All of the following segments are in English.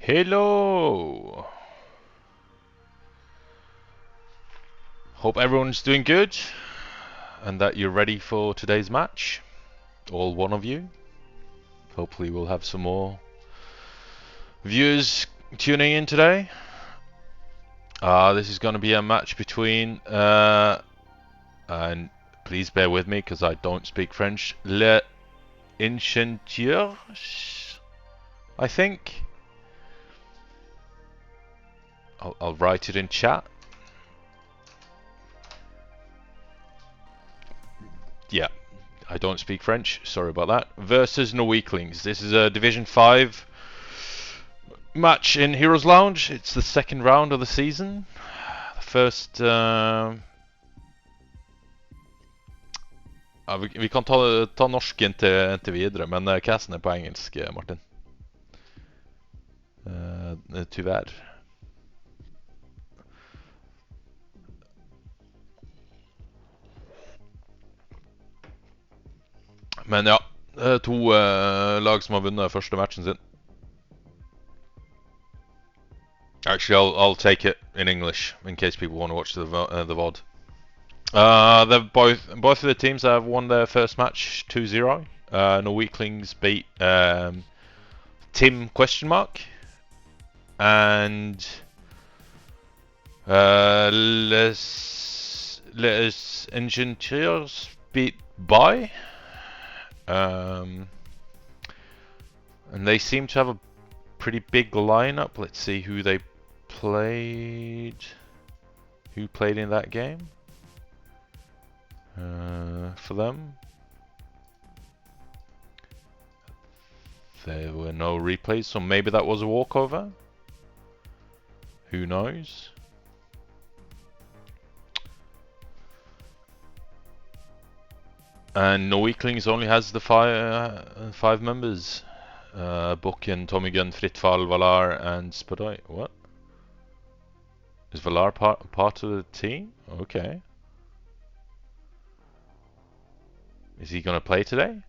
Hello! Hope everyone's doing good and that you're ready for today's match. All one of you. Hopefully we'll have some more viewers tuning in today. This is going to be a match between, and please bear with me because I don't speak French, Les Enchanteurs, I think. I'll write it in chat. Yeah, I don't speak French, sorry about that. Versus Norweaklings. This is a Division 5 match in Heroes Lounge. It's the second round of the season. The first... vi kan ta norsken til videre, men casten på engelsk, Martin. Tyvärr. Men ja, to lag som har vunnet første matchen sin. Actually, I'll take it in English in case people want to watch the VOD. Both of the teams have won their first match 2-0. Norweaklings beat Tim question mark and Les Enchanteurs beat By. And they seem to have a pretty big lineup. Let's see who they played. Who played in that game? For them, there were no replays, so maybe that was a walkover. Who knows? And Norweaklings only has the five members. Bukken, Tommy Gunn, Frittfall, Valar, and Spadoy. What? Is Valar part of the team? Okay. Is he gonna play today?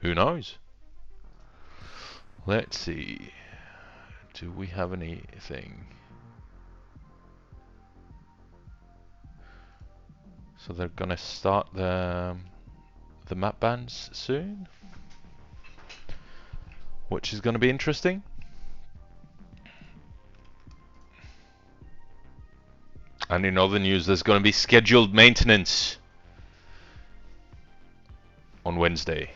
Who knows? Let's see. Do we have anything? So they're gonna start the map bans soon, which is gonna be interesting. And in other news, there's gonna be scheduled maintenance on Wednesday.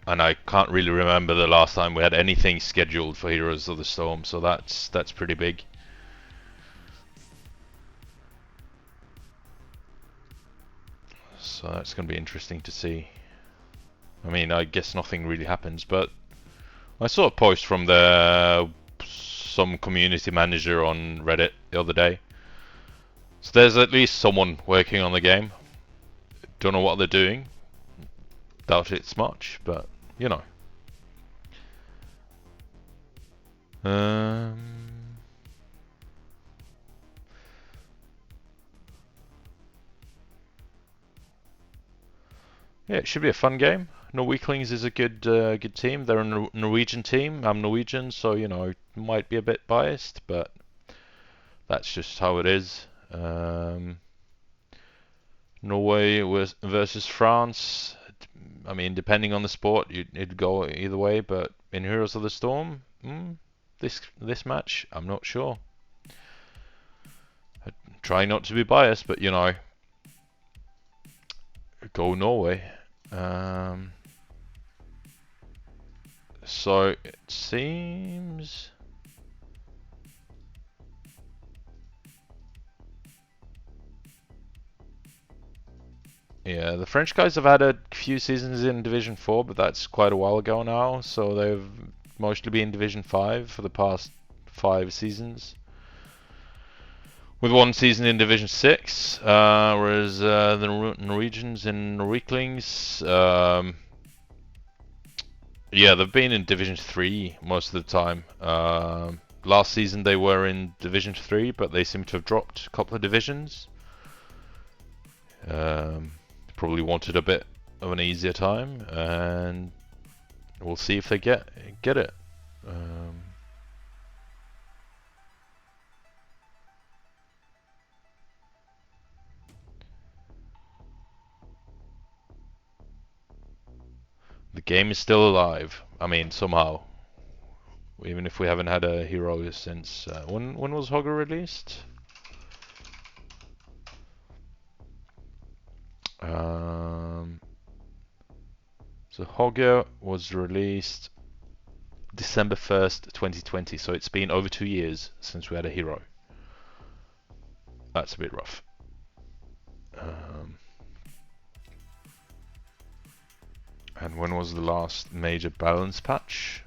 And I can't really remember the last time we had anything scheduled for Heroes of the Storm, so that's pretty big. So that's going to be interesting to see. I mean, I guess nothing really happens, but I saw a post from some community manager on Reddit the other day. So there's at least someone working on the game. Don't know what they're doing. Doubt it's much, but you know. Yeah, it should be a fun game. Norweaklings is a good team. They're a Norwegian team. I'm Norwegian, so you know, might be a bit biased, but that's just how it is. Norway versus France. I mean, depending on the sport, it'd go either way. But in Heroes of the Storm, this match, I'm not sure. I try not to be biased, but you know, go Norway. So it seems. Yeah, the French guys have had a few seasons in Division 4, but that's quite a while ago now, so they've mostly been in Division 5 for the past 5 seasons. With one season in Division 6, whereas the Norwegians in Norweaklings, yeah, they've been in Division 3 most of the time. Last season they were in Division 3, but they seem to have dropped a couple of divisions. Probably wanted a bit of an easier time, and we'll see if they get it. The game is still alive. I mean, somehow. Even if we haven't had a hero since... when was Hogger released? So Hogger was released December 1st, 2020. So it's been over 2 years since we had a hero. That's a bit rough. And when was the last major balance patch?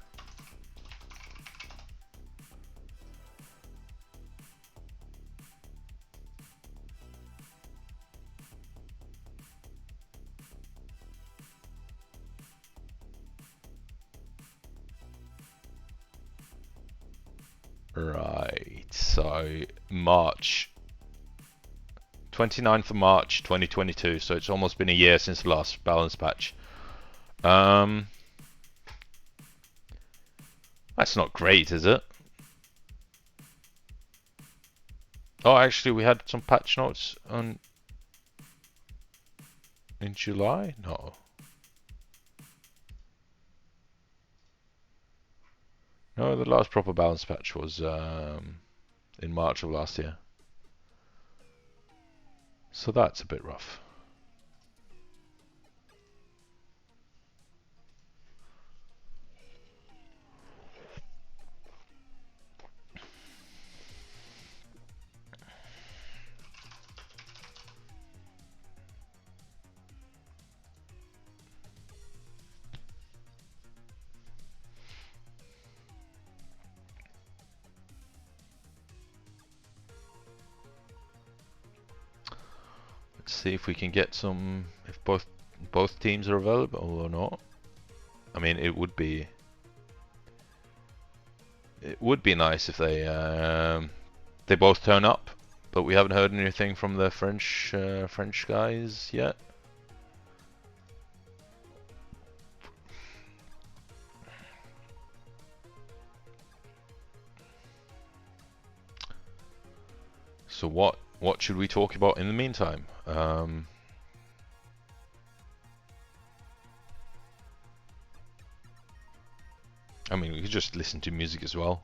Right, so March 29th of March 2022, so it's almost been a year since the last balance patch. That's not great, is it? Oh, actually, we had some patch notes on in July? No. No, the last proper balance patch was in March of last year. So that's a bit rough. Let's see if we can get some, if both teams are available or not. I mean, it would be nice if they both turn up, but we haven't heard anything from the French guys yet. So what should we talk about in the meantime? I mean, we could just listen to music as well.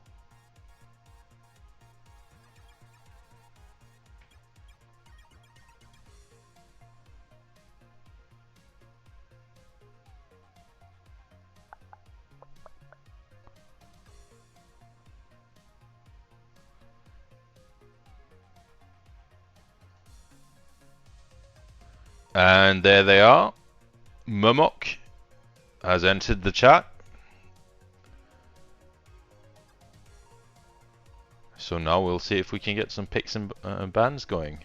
And there they are. Mumok has entered the chat. So now we'll see if we can get some picks and bans going.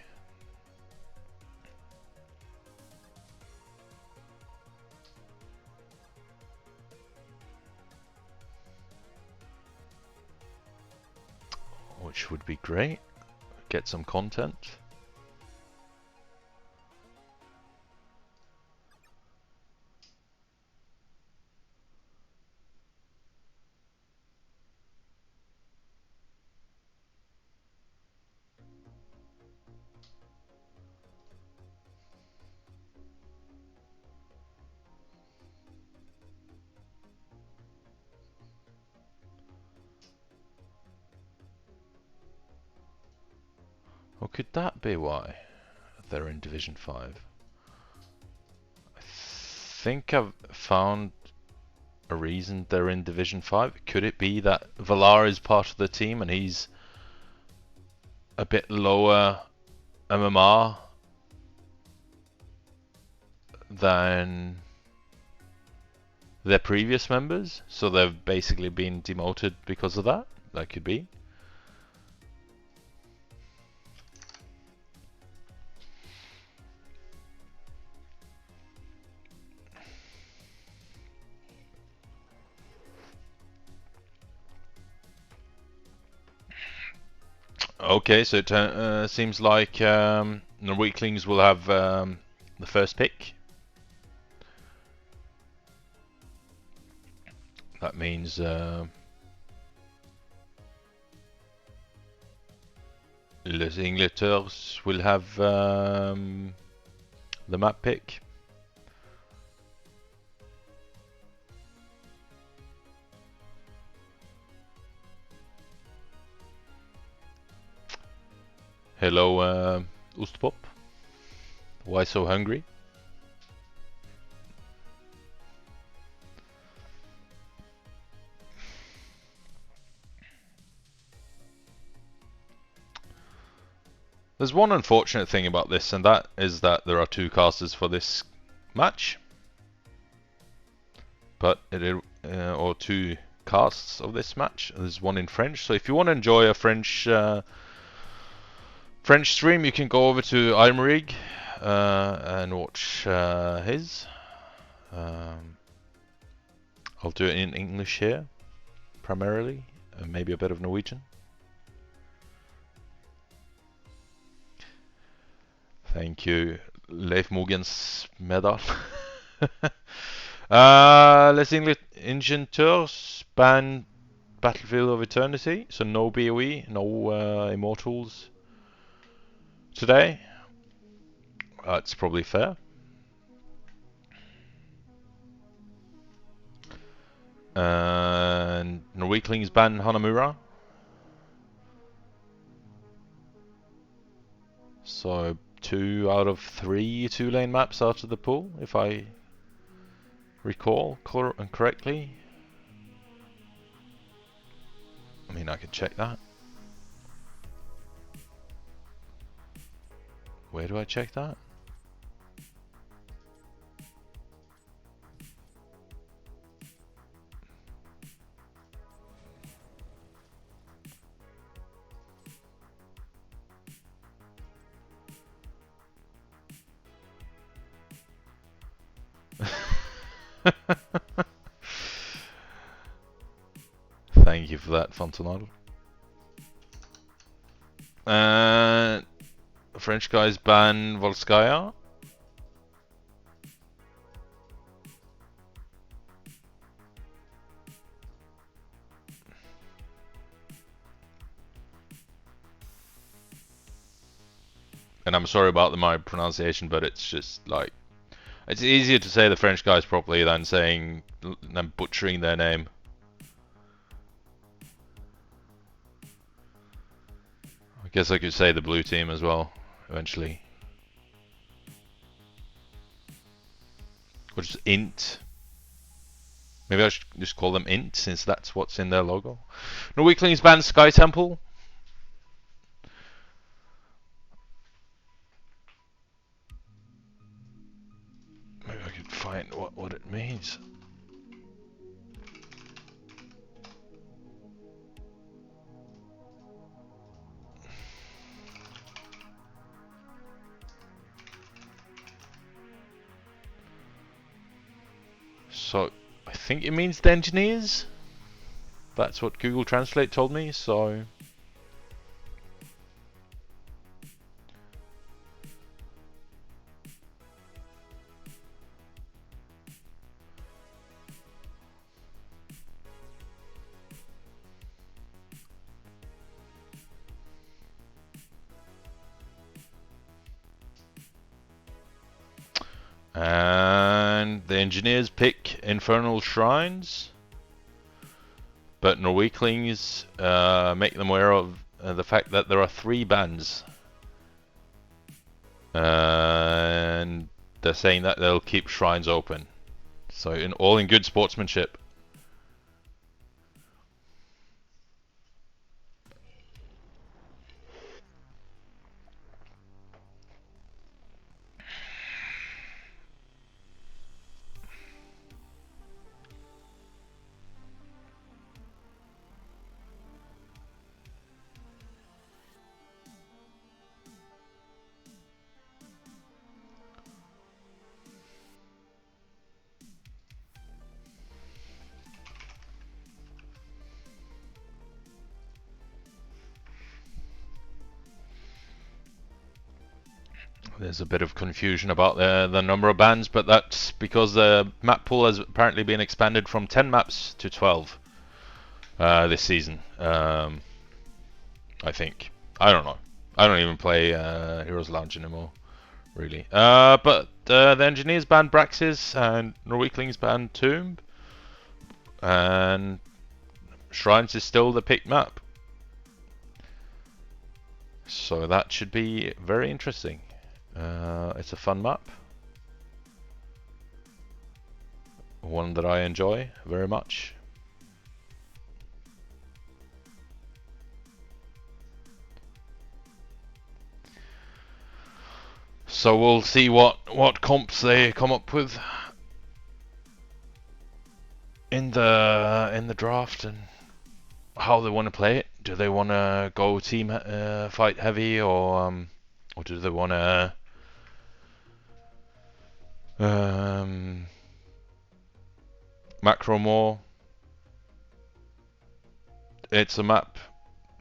Which would be great. Get some content. Or could that be why they're in Division 5? I think I've found a reason they're in Division 5. Could it be that Valar is part of the team and he's a bit lower MMR than their previous members? So they've basically been demoted because of that? That could be. Okay, so it seems like Norweaklings will have the first pick. That means Les Ingleteurs will have the map pick. Hello, Ostpop. Why so hungry? There's one unfortunate thing about this, and that is that there are 2 casters for this match. But or 2 casts of this match. There's one in French. So if you want to enjoy a French stream, you can go over to Imrig and watch his. I'll do it in English here, primarily, and maybe a bit of Norwegian. Thank you, Leif Mogens medal. Les Ingenieurs ban Battlefield of Eternity, so no BOE, no Immortals today. It's probably fair. And Norweaklings ban Hanamura. So 2 out of 3 2-lane maps out of the pool, if I recall correctly. I mean, I could check that. Where do I check that? Thank you for that, Fontanado. French guys ban Volskaya. And I'm sorry about my pronunciation, but it's just like, it's easier to say the French guys properly than butchering their name. I guess I could say the blue team as well, eventually. Or just int. Maybe I should just call them int, since that's what's in their logo. Norweaklings ban Sky Temple. Maybe I could find what it means. So, I think it means the engineers. That's what Google Translate told me, so... And the engineers pick Infernal Shrines, but Norweaklings make them aware of the fact that there are 3 bans. And they're saying that they'll keep shrines open. So all in good sportsmanship. There's a bit of confusion about the number of bans, but that's because the map pool has apparently been expanded from 10 maps to 12 this season. I think. I don't know. I don't even play Heroes Lounge anymore, really. But the engineers banned Braxis, and Norweaklings banned Tomb, and Shrines is still the picked map. So that should be very interesting. It's a fun map. One that I enjoy very much. So we'll see what comps they come up with in the draft and how they want to play it. Do they want to go team fight heavy, or do they want to macro more? It's a map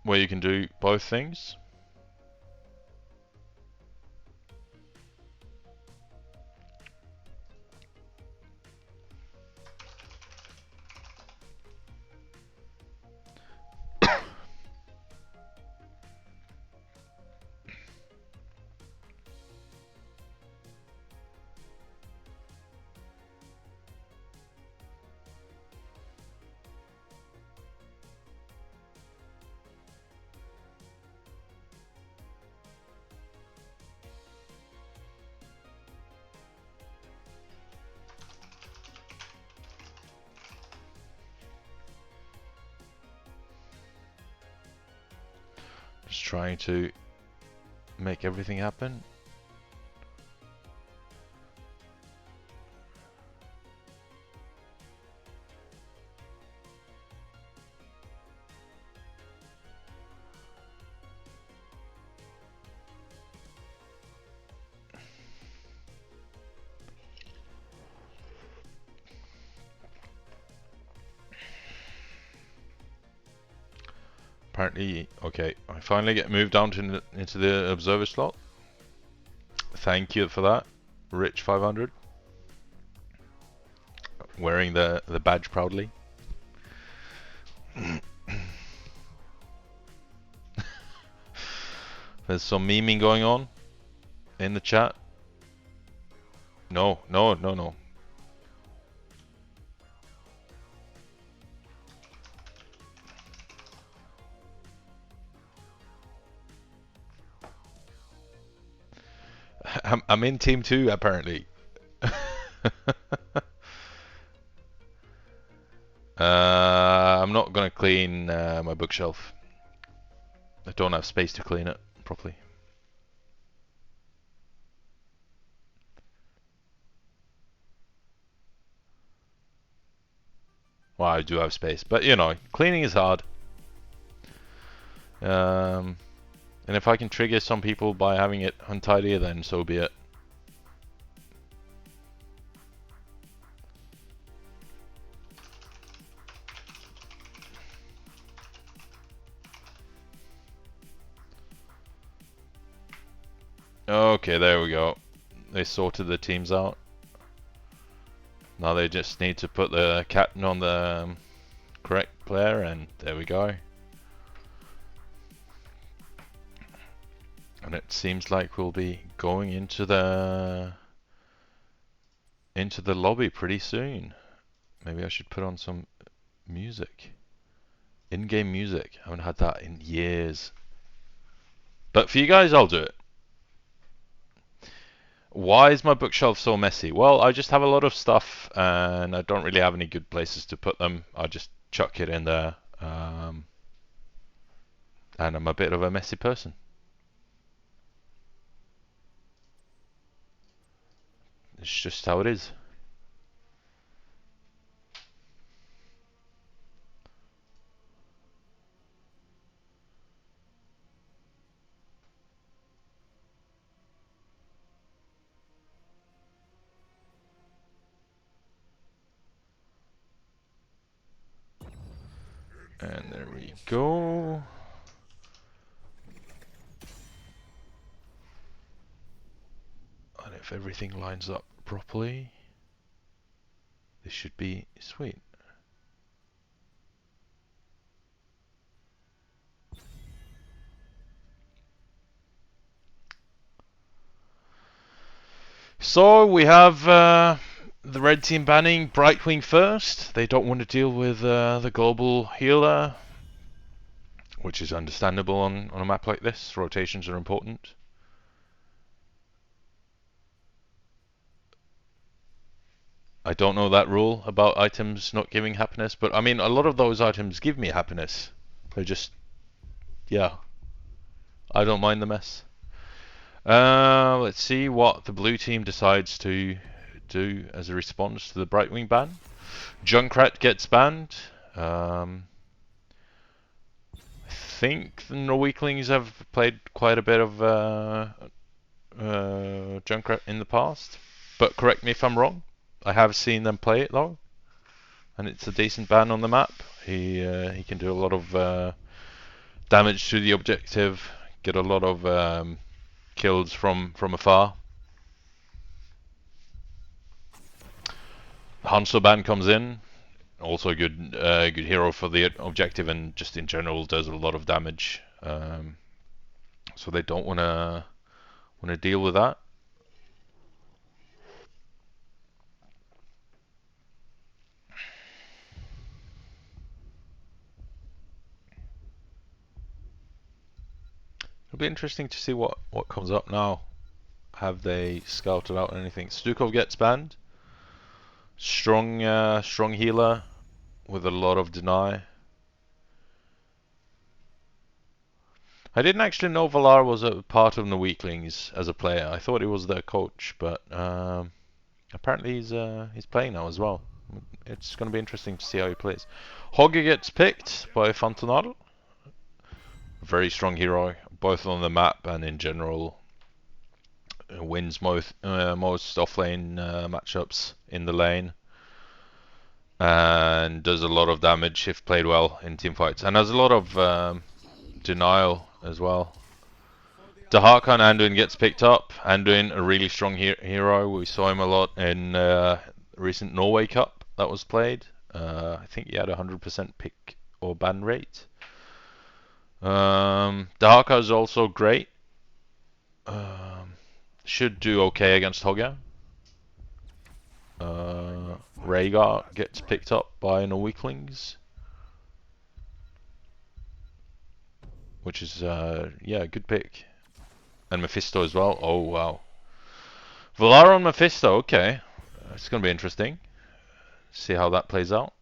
where you can do both things. Just trying to make everything happen. Apparently, okay, I finally get moved down into the observer slot. Thank you for that, Rich 500. Wearing the badge proudly. There's some memeing going on in the chat. No. I'm in team 2 apparently. I'm not gonna clean my bookshelf. I don't have space to clean it properly. Well, I do have space, but you know, cleaning is hard. And if I can trigger some people by having it untidy, then so be it. Okay, there we go. They sorted the teams out. Now they just need to put the captain on the correct player, and there we go. And it seems like we'll be going into the lobby pretty soon. Maybe I should put on some music. In-game music. I haven't had that in years. But for you guys, I'll do it. Why is my bookshelf so messy? Well, I just have a lot of stuff and I don't really have any good places to put them. I just chuck it in there. And I'm a bit of a messy person. It's just how it is. And there we go. And if everything lines up properly, this should be sweet. So we have the red team banning Brightwing first. They don't want to deal with the global healer. which is understandable on a map like this. Rotations are important. I don't know that rule about items not giving happiness, but I mean, a lot of those items give me happiness. They're just, yeah, I don't mind the mess. Let's see what the blue team decides to do as a response to the Brightwing ban. Junkrat gets banned. I think the Norweaklings have played quite a bit of Junkrat in the past, but correct me if I'm wrong. I have seen them play it though, and it's a decent ban on the map. He can do a lot of damage to the objective, get a lot of kills from afar. Hanzo ban comes in, also a good hero for the objective, and just in general does a lot of damage. So they don't want to deal with that. It'll be interesting to see what comes up now. Have they scouted out anything? Stukov gets banned. Strong healer with a lot of deny. I didn't actually know Valar was a part of the Norweaklings as a player. I thought he was their coach, but apparently he's playing now as well. It's going to be interesting to see how he plays. Hogger gets picked by Fantonal. Very strong hero, both on the map and in general. Wins most offlane matchups in the lane, and does a lot of damage if played well in team fights, and has a lot of denial as well. Daharkan Anduin gets picked up. Anduin, a really strong hero. We saw him a lot in recent Norway Cup that was played. I think he had a 100% pick or ban rate. Daharka is also great. Should do okay against Hogger. Rhaegar gets picked up by Norweaklings, which is yeah, a good pick. And Mephisto as well. Oh wow. Valar on Mephisto, okay. It's gonna be interesting. See how that plays out.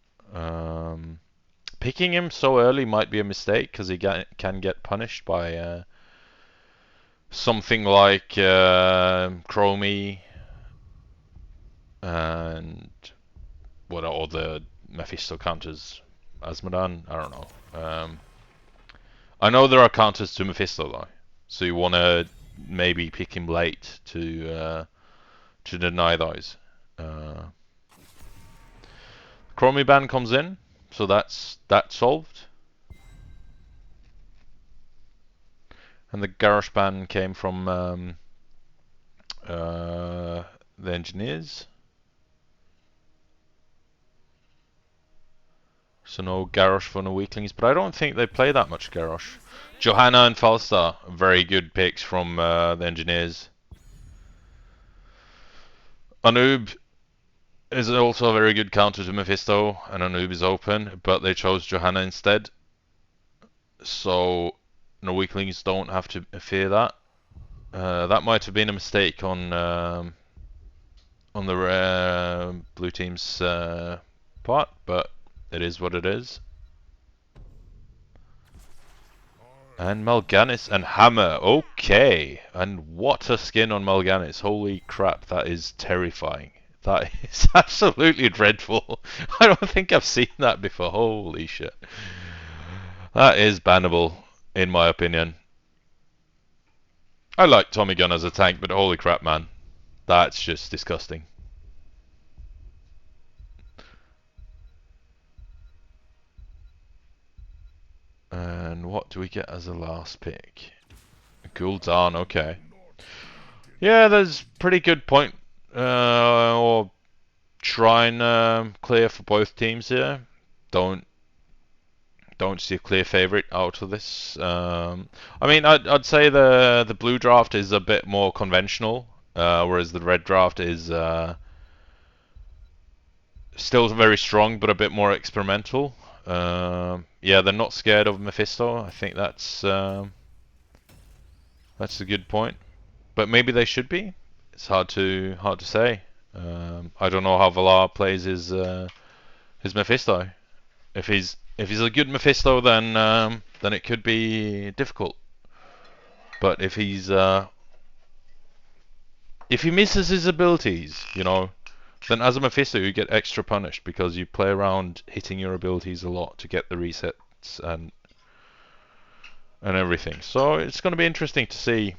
Picking him so early might be a mistake because he can get punished by something like Chromie and what are all the Mephisto counters? Asmodan? I don't know. I know there are counters to Mephisto though, so you want to maybe pick him late to deny those. Chromie ban comes in, so that's solved. And the Garrosh ban came from the engineers. So no Garrosh for Norweaklings, but I don't think they play that much Garrosh. Johanna and Falstad, very good picks from the engineers. Anub is also a very good counter to Mephisto, and Anub is open, but they chose Johanna instead. So Norweaklings don't have to fear that. That might have been a mistake on the blue team's part, but it is what it is. And Mal'Ganis and Hammer, okay. And what a skin on Mal'Ganis. Holy crap, that is terrifying. That is absolutely dreadful. I don't think I've seen that before. Holy shit. That is bannable, in my opinion. I like Tommy Gun as a tank, but holy crap, man. That's just disgusting. And what do we get as a last pick? Gul'dan, okay. Yeah, there's pretty good point or try and clear for both teams here. Don't see a clear favorite out of this. I mean, I'd say the blue draft is a bit more conventional, whereas the red draft is still very strong but a bit more experimental. Yeah, they're not scared of Mephisto. I think that's a good point. But maybe they should be. It's hard to say. I don't know how Valar plays his Mephisto. If he's a good Mephisto, then it could be difficult. But if he misses his abilities, you know, then as a Mephisto you get extra punished because you play around hitting your abilities a lot to get the resets and everything. So it's going to be interesting to see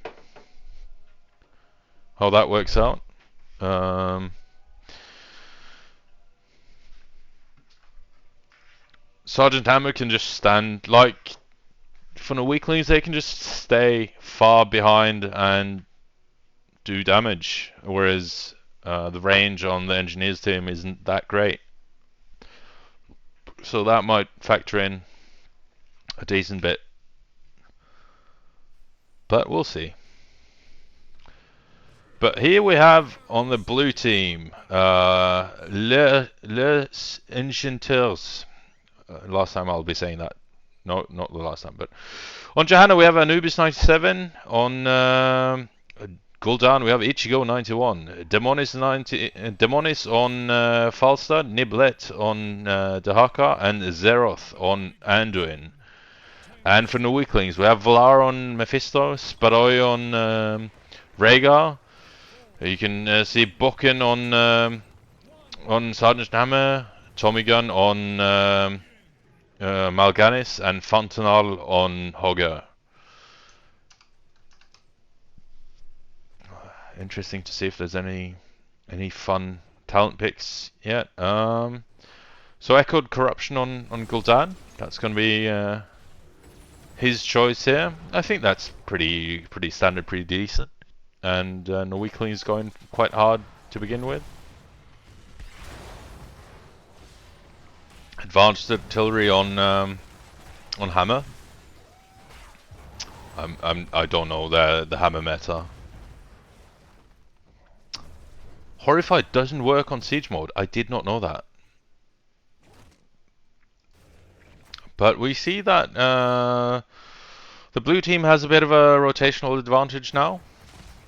how that works out. Sergeant Hammer can just stand, like, for Norweaklings, they can just stay far behind and do damage, whereas the range on the Engineers team isn't that great. So that might factor in a decent bit. But we'll see. But here we have on the blue team, Les Enchanteurs. Last time I'll be saying that. No, not the last time, but on Johanna we have Anubis 97. On Gul'dan we have Ichigo 91. Demonis on Falstad. Niblet on Dahaka, and Zeroth on Anduin. And for Norweaklings we have Valar on Mephisto, Sparroy on Rhaegar. You can see Bokken on Sergeant Hammer, Tommy Gun on Mal'Ganis, and Fontanal on Hogger. Interesting to see if there's any fun talent picks yet. So Echoed Corruption on Gul'dan. That's going to be his choice here. I think that's pretty standard, pretty decent. And Norweaklings going quite hard to begin with. Advanced artillery on Hammer. I don't know the Hammer meta. Horrified doesn't work on siege mode. I did not know that. But we see that the blue team has a bit of a rotational advantage now.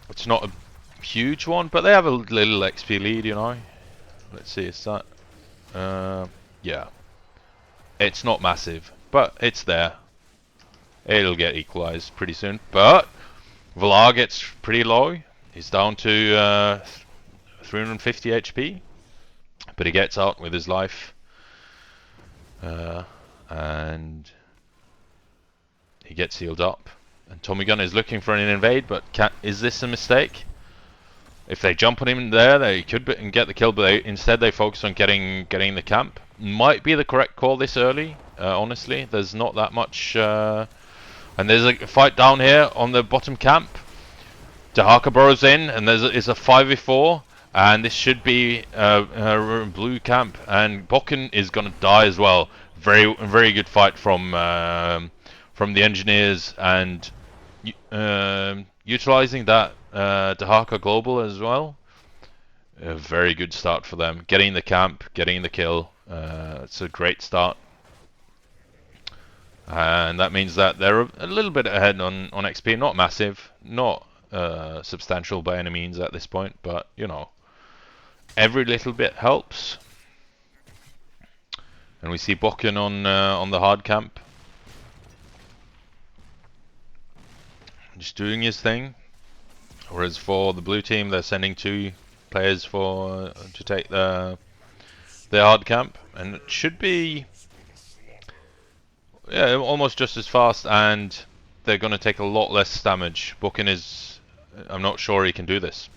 It's not a huge one, but they have a little XP lead, you know. Let's see, is that... yeah. It's not massive, but it's there. It'll get equalized pretty soon. But Valar gets pretty low. He's down to 350 HP. But he gets out with his life. And he gets healed up. And Tommy Gun is looking for an invade, but is this a mistake? If they jump on him there, they could get the kill, but instead they focus on getting the camp. Might be the correct call this early, honestly. There's not that much... and there's a fight down here on the bottom camp. Dahaka burrows in, and it's a 5v4. And this should be a blue camp. And Bokken is going to die as well. Very good fight from the Engineers, and utilizing that Dahaka Global as well. A very good start for them. Getting the camp, getting the kill. It's a great start. And that means that they're a little bit ahead on XP. Not massive, not substantial by any means at this point, but you know, every little bit helps. And we see Bokken on the hard camp, just doing his thing. Whereas for the blue team, they're sending 2 players to take their hard camp, and it should be almost just as fast, and they're going to take a lot less damage. Bokken is, I'm not sure he can do this.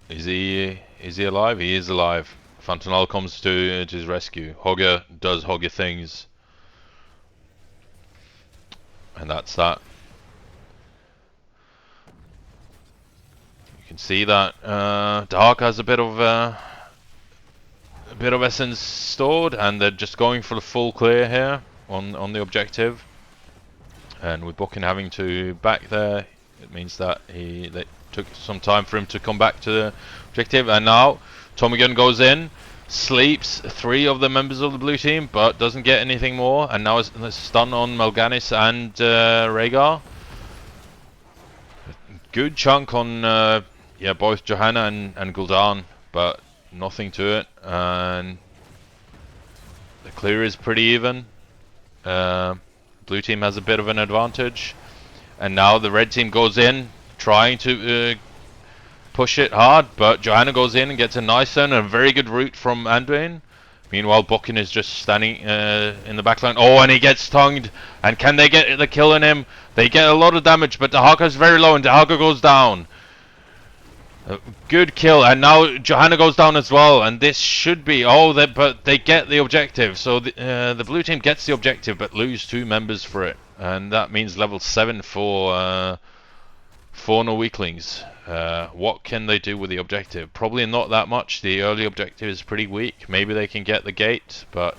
Is he alive? He is alive. Fontanal comes to his rescue. Hogger does Hogger things. And that's that. You can see that Dark has a bit of essence stored, and they're just going for the full clear here on the objective. And with Bokken having to back there, it means that they took some time for him to come back to the objective. And now Tommy Gun goes in, sleeps 3 of the members of the blue team, but doesn't get anything more. And now it's a stun on Mal'Ganis and Rhaegar. Good chunk on yeah, both Johanna and Gul'dan, but nothing to it. And the clear is pretty even. Blue team has a bit of an advantage, and now the red team goes in trying to push it hard, but Johanna goes in and gets a nice turn and a very good route from Anduin. Meanwhile, Buchan is just standing in the backline. Oh, and he gets tongued. And can they get the kill on him? They get a lot of damage, but Dahaka is very low, and Dahaka goes down. Good kill, and now Johanna goes down as well, and this should be... Oh, but they get the objective. So the blue team gets the objective, but lose 2 members for it. And that means level 7 for Norweaklings. What can they do with the objective? Probably not that much. The early objective is pretty weak. Maybe they can get the gate, but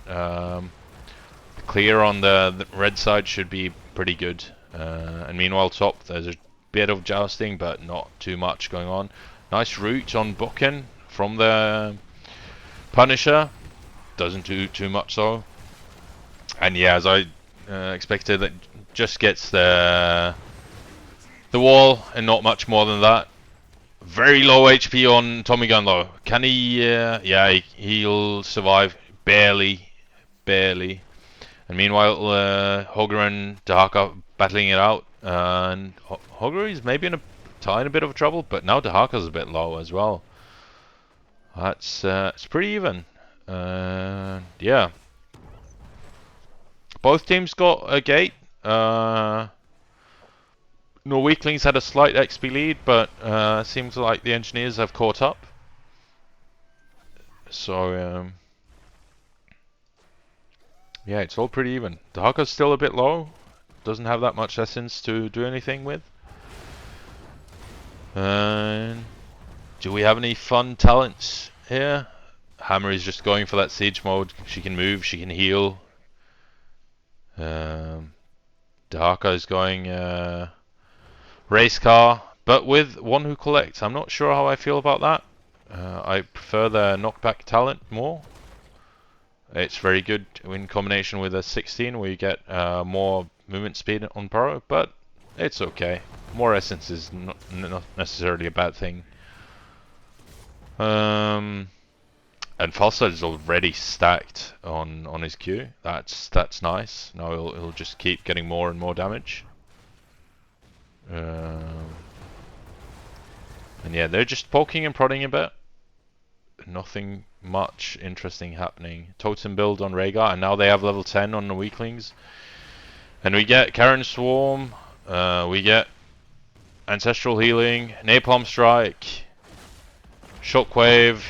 clear on the red side should be pretty good. And meanwhile, top, there's a bit of jousting, but not too much going on. Nice route on Buchan from the Punisher. Doesn't do too much though. And yeah, as I expected, that just gets the wall and not much more than that. Very low HP on Tommy Gun though. Can he? Yeah, he'll survive barely. And meanwhile, Hogger and Dahaka battling it out. And Hogger is maybe in a tiny bit of trouble, but now Dahaka's a bit low as well. That's it's pretty even. Yeah. Both teams got a gate. Norweaklings had a slight XP lead, but seems like the engineers have caught up. So yeah, it's all pretty even. Dahaka's still a bit low. Doesn't have that much essence to do anything with. Do we have any fun talents here? Hammer is just going for that siege mode. She can move, she can heal. Dahaka is going race car, but with one who collects. I'm not sure how I feel about that. I prefer the knockback talent more. It's very good in combination with a 16 where you get more movement speed on Paro, but it's okay. More essence is not necessarily a bad thing. And Falstad is already stacked on his Q. That's nice. Now he'll just keep getting more and more damage. And yeah, they're just poking and prodding a bit. Nothing much interesting happening. Totem build on Rhaegar, and now they have level 10 on the weaklings. And we get Karen Swarm, we get Ancestral Healing, Napalm Strike, Shockwave,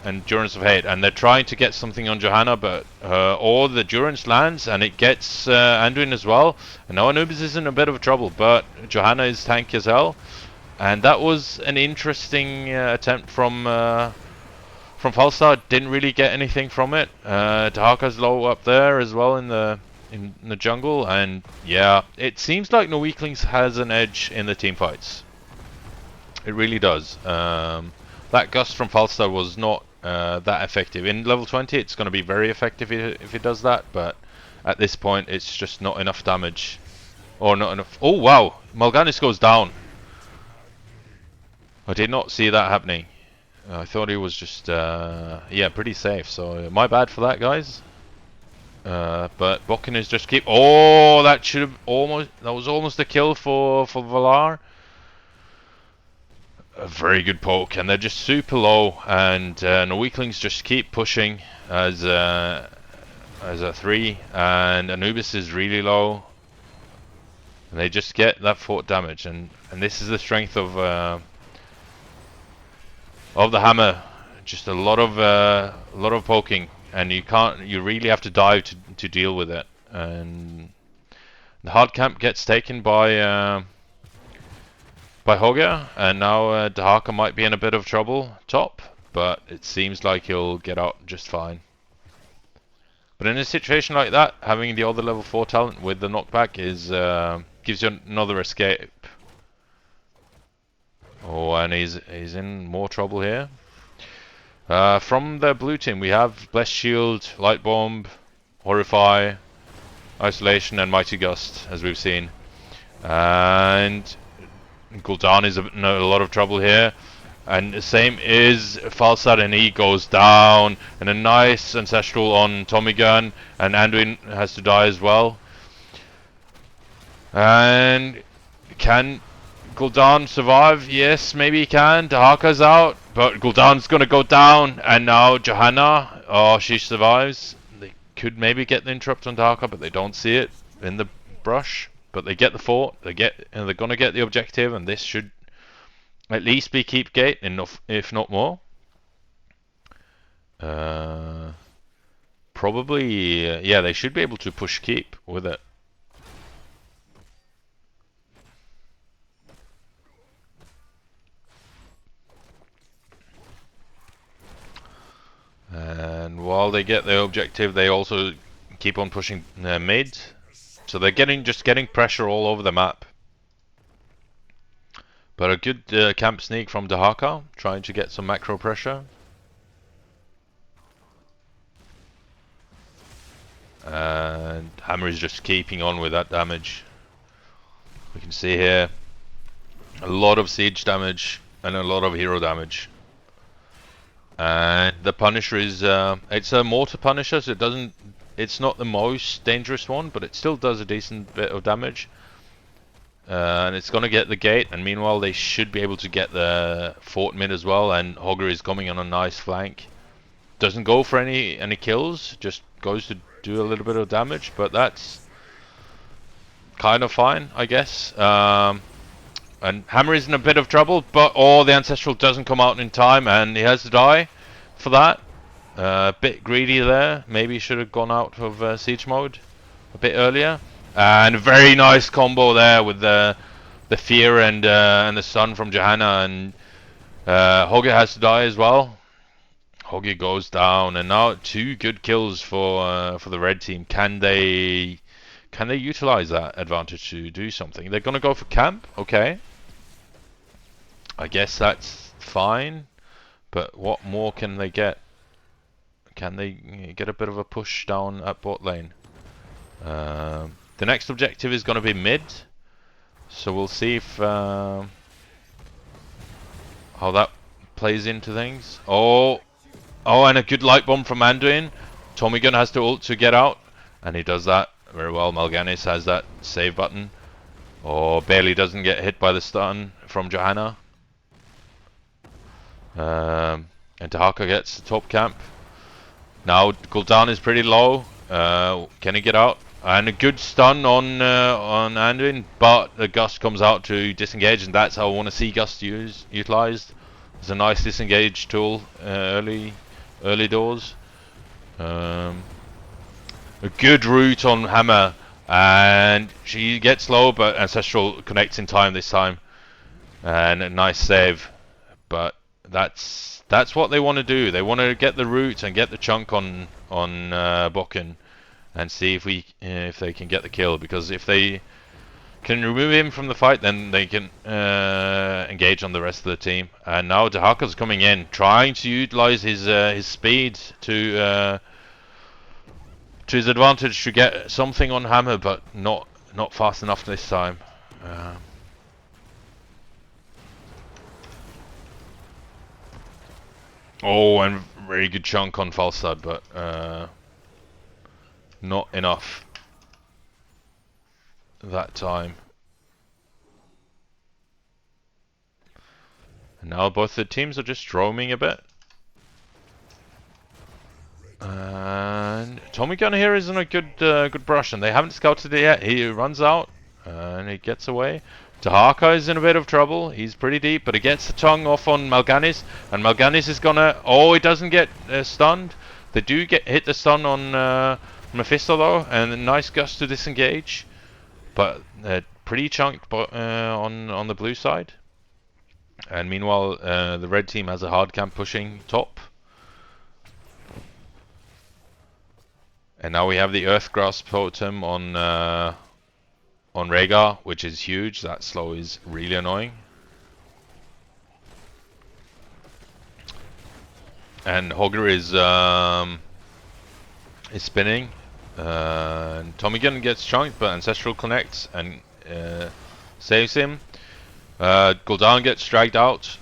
and Durance of Hate. And they're trying to get something on Johanna, but all the Durance lands, and it gets Anduin as well. And now Anubis is in a bit of trouble, but Johanna is tanky as hell. And that was an interesting attempt from Falstad. Didn't really get anything from it. Dahaka's low up there as well in the jungle, and yeah, it seems like Norweaklings has an edge in the team fights. It really does. That gust from Falstad was not that effective. In level 20 it's going to be very effective if it does that, but at this point it's just not enough damage. Or not enough. Oh wow, Mal'Ganis goes down. I did not see that happening. I thought he was just yeah, pretty safe, so my bad for that, guys. But Buchan is just keep... Oh, that should have almost... That was almost a kill for Valar. A very good poke, and they're just super low, and Norweaklings just keep pushing as a 3, and Anubis is really low. And they just get that fort damage, and this is the strength of the hammer. Just a lot of poking, and you really have to dive to deal with it. And the hard camp gets taken by Hogger, and now Dahaka might be in a bit of trouble top, but it seems like he'll get out just fine. But in a situation like that, having the other level 4 talent with the knockback is gives you another escape. Oh, and he's in more trouble here. From the blue team, we have Blessed Shield, Light Bomb, Horrify, Isolation, and Mighty Gust, as we've seen. And Gul'dan is in a lot of trouble here. And the same is Falstad, and he goes down. And a nice Ancestral on Tommy Gun, and Anduin has to die as well. And can Gul'dan survive? Yes, maybe he can. Dahaka's out, but Gul'dan's gonna go down, and now Johanna, oh, she survives. They could maybe get the interrupt on Dahaka, but they don't see it in the brush. But they get the fort, they're gonna get the objective, and this should at least be keep gate, enough, if not more. Probably, yeah, they should be able to push keep with it. And while they get their objective, they also keep on pushing mid. So they're just getting pressure all over the map. But a good camp sneak from Dahaka, trying to get some macro pressure. And Hammer is just keeping on with that damage. We can see here a lot of siege damage and a lot of hero damage. And the Punisher is it's a mortar Punisher, so it's not the most dangerous one, but it still does a decent bit of damage. And it's gonna get the gate, and meanwhile they should be able to get the fort mid as well. And Hogger is coming on a nice flank. Doesn't go for any kills, just goes to do a little bit of damage, but that's kind of fine, I guess. And Hammer is in a bit of trouble, but the Ancestral doesn't come out in time, and he has to die for that. A bit greedy there. Maybe he should have gone out of siege mode a bit earlier. And a very nice combo there with the fear and the stun from Johanna, and Hogger has to die as well. Hogger goes down, and now 2 good kills for the red team. Can they utilize that advantage to do something? They're gonna go for camp, okay. I guess that's fine, but what more can they get? Can they get a bit of a push down at bot lane? The next objective is going to be mid, so we'll see if how that plays into things. Oh, and a good light bomb from Anduin. Tommy Gun has to ult to get out, and he does that very well. Mal'Ganis has that save button. Barely doesn't get hit by the stun from Johanna. And Dahaka gets the top camp. Now Gul'dan is pretty low. Can he get out? And a good stun on Anduin, but the Gust comes out to disengage, and that's how I want to see Gust utilized. It's a nice disengage tool early doors. A good route on Hammer, and she gets low, but Ancestral connects in time this time, and a nice save. But that's what they want to do. They want to get the root and get the chunk on Bokken, and see if they can get the kill. Because if they can remove him from the fight, then they can engage on the rest of the team. And now Dahaka's coming in, trying to utilize his speed to his advantage to get something on Hammer, but not fast enough this time. And very good chunk on Falstad, but not enough that time. And now both the teams are just roaming a bit. And Tommy Gun here is in a good brush, and they haven't scouted it yet. He runs out and he gets away. Dahaka is in a bit of trouble. He's pretty deep, but he gets the tongue off on Mal'Ganis, and Mal'Ganis is gonna. He doesn't get stunned. They do hit the stun on Mephisto though, and a nice Gust to disengage, but pretty chunked on the blue side. And meanwhile, the red team has a hard camp pushing top. And now we have the Earthgrasp totem on Rhaegar, which is huge. That slow is really annoying. and Hogger is spinning. And Tommy Gun gets chunked, but Ancestral connects and saves him. Gul'dan gets dragged out,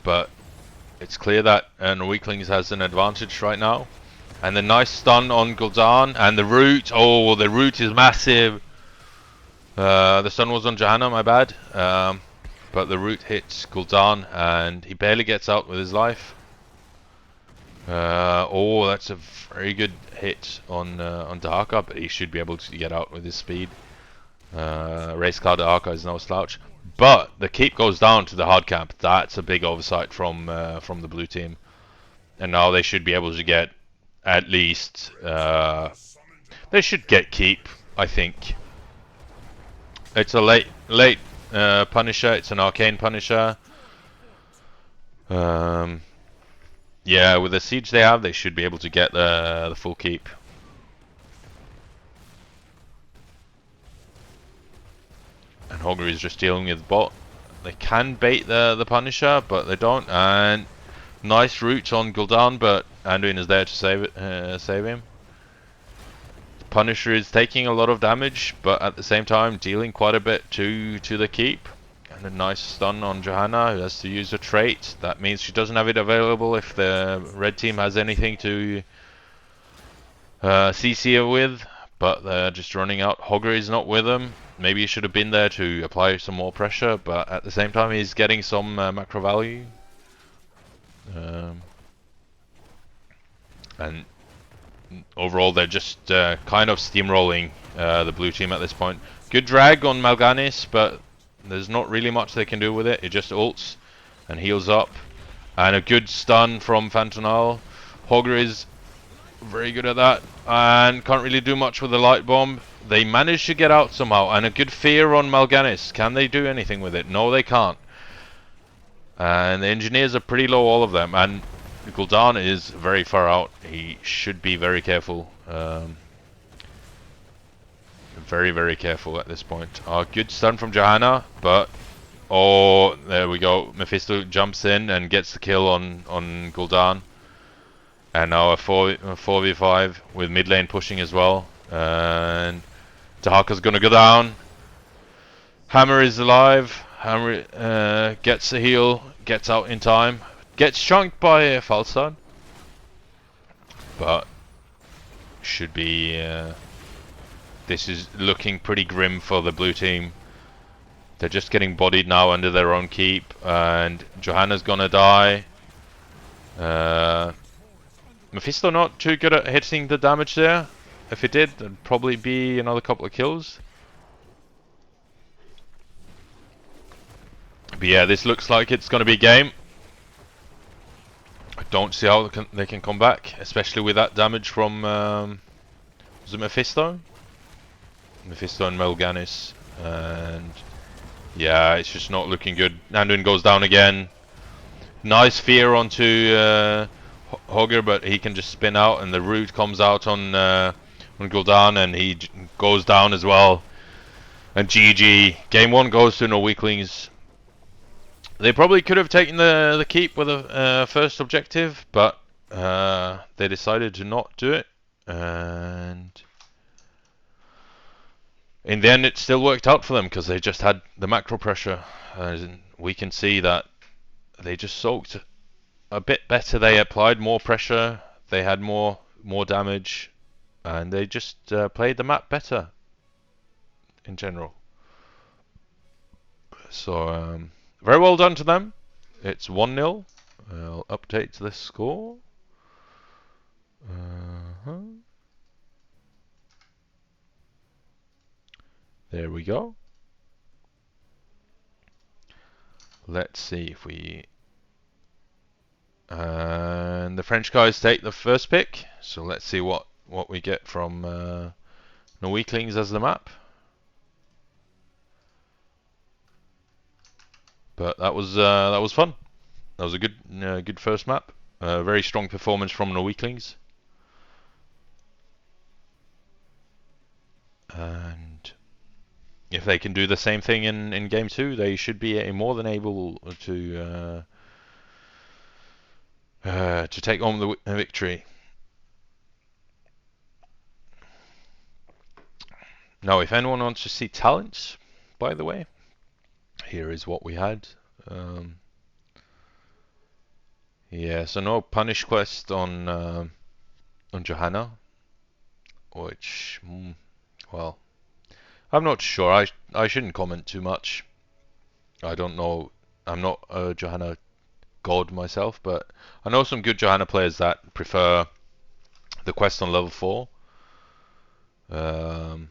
but it's clear that Norweaklings has an advantage right now. And the nice stun on Gul'dan, and the root. Oh, the root is massive. The stun was on Johanna, my bad. But the root hits Gul'dan, and he barely gets out with his life. Oh, that's a very good hit on Dahaka, but he should be able to get out with his speed. Race car Dahaka is no slouch. But the keep goes down to the hard camp. That's a big oversight from the blue team. And now they should be able to get at least... they should get keep, I think. It's a late Punisher. It's an arcane Punisher. Yeah, with the siege they have, they should be able to get the full keep. And Hogger is just dealing with bot. They can bait the Punisher, but they don't. And nice roots on Gul'dan, but Anduin is there to save him. The Punisher is taking a lot of damage, but at the same time dealing quite a bit to the keep. And a nice stun on Johanna, who has to use a trait. That means she doesn't have it available if the red team has anything to CC her with. But they're just running out. Hogger is not with them. Maybe he should have been there to apply some more pressure, but at the same time he's getting some macro value. And overall they're just kind of steamrolling the blue team at this point. Good drag on Mal'Ganis, but there's not really much they can do with it. It just ults and heals up. And a good stun from Fantanal. Hogger is very good at that and can't really do much with the light bomb. They managed to get out somehow, and a good fear on Mal'Ganis. Can they do anything with it? No, they can't. And the engineers are pretty low, all of them, and Gul'dan is very far out. He should be very careful. Very, very careful at this point. Good stun from Johanna, but... Oh, there we go. Mephisto jumps in and gets the kill on Gul'dan. And now a 4v5 with mid lane pushing as well. And Dahaka's gonna go down. Hammer is alive. Hammer gets a heal, gets out in time. Gets chunked by a Falstad. But should be... this is looking pretty grim for the blue team. They're just getting bodied now under their own keep. And Johanna's gonna die. Mephisto not too good at hitting the damage there. If it did, there'd probably be another couple of kills. But yeah, this looks like it's going to be a game. I don't see how they can come back, especially with that damage from... was it Mephisto? Mephisto and Mal'Ganis. And yeah, it's just not looking good. Anduin goes down again. Nice fear onto... Hogger, but he can just spin out, and the root comes out on Gul'dan, and he goes down as well. And GG. Game 1 goes to Norweaklings. They probably could have taken the keep with a first objective, but they decided to not do it. And in the end, it still worked out for them because they just had the macro pressure. We can see that they just soaked a bit better. They applied more pressure, they had more damage, and they just played the map better in general. So very well done to them. It's 1-0. I'll update the score. There we go. Let's see if we... And the French guys take the first pick, so let's see what we get from Norweaklings as the map. But that was fun. That was a good first map. Very strong performance from Norweaklings. And if they can do the same thing in game 2, they should be more than able to to take home the victory. Now, if anyone wants to see talents, by the way, here is what we had. Um, yeah, so no punish quest on Johanna, which, well, I'm not sure. I shouldn't comment too much. I don't know. I'm not a Johanna god myself, but I know some good Johanna players that prefer the quest on level 4. Um,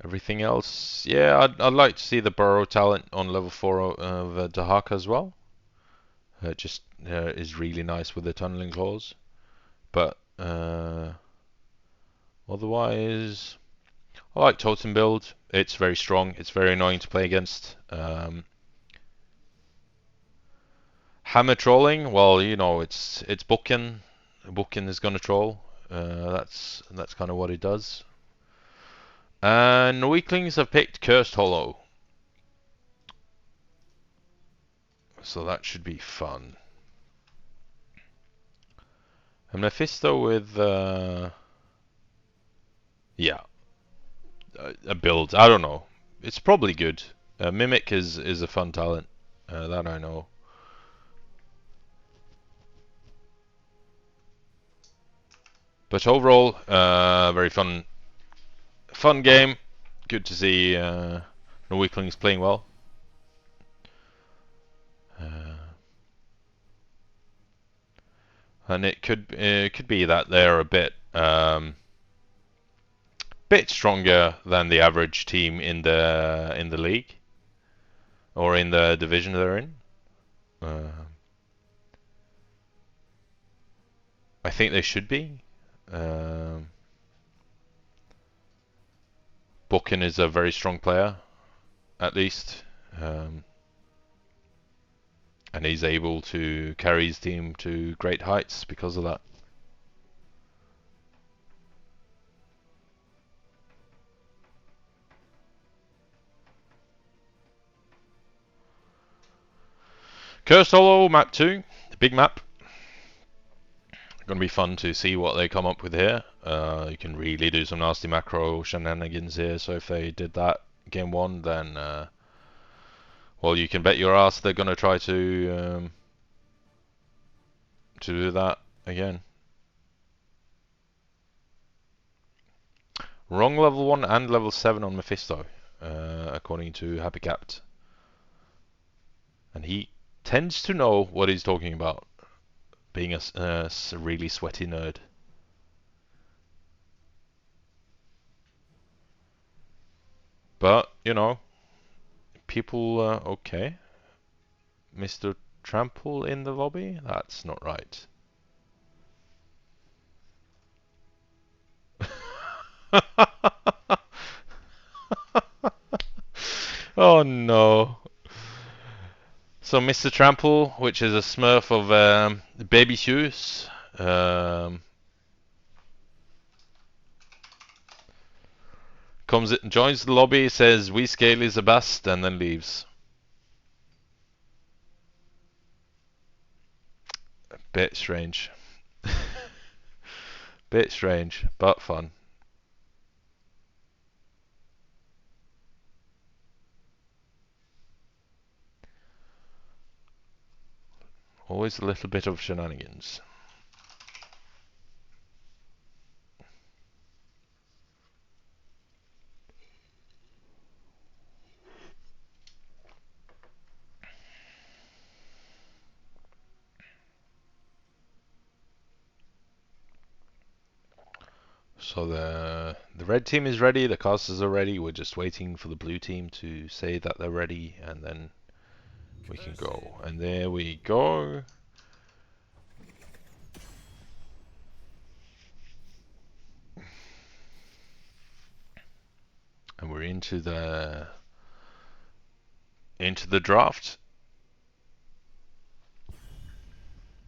everything else, yeah, I'd like to see the burrow talent on level 4 of Dahaka as well. It just is really nice with the tunneling claws. But otherwise, I like totem build. It's very strong. It's very annoying to play against. Hammer trolling, well, you know, it's Buchan. Buchan is gonna troll. That's kind of what it does. And Norweaklings have picked Cursed Hollow, so that should be fun. And Mephisto with yeah, a build. I don't know. It's probably good. Mimic is a fun talent. That I know. But overall, very fun game. Good to see Norweaklings playing well. Uh, and it could be that they're a bit stronger than the average team in the league or in the division they're in. Uh, I think they should be. Um, Buchan is a very strong player, at least, um, and he's able to carry his team to great heights because of that. Cursed Hollow map 2, the big map. Going to be fun to see what they come up with here. You can really do some nasty macro shenanigans here. So if they did that game 1, then well, you can bet your ass they're going to try to do that again. Wrong level 1 and level 7 on Mephisto, according to Happy Capped. And he tends to know what he's talking about, being a really sweaty nerd. But, you know, people, okay. Mr. Trample in the lobby? That's not right. Oh no. So Mr. Trample, which is a smurf of baby shoes, joins the lobby, says we scale is a bust, and then leaves. Bit strange. Bit strange, but fun. Always a little bit of shenanigans. So the red team is ready, the casters are ready, we're just waiting for the blue team to say that they're ready, and then we can go. And there we go. And we're into the draft.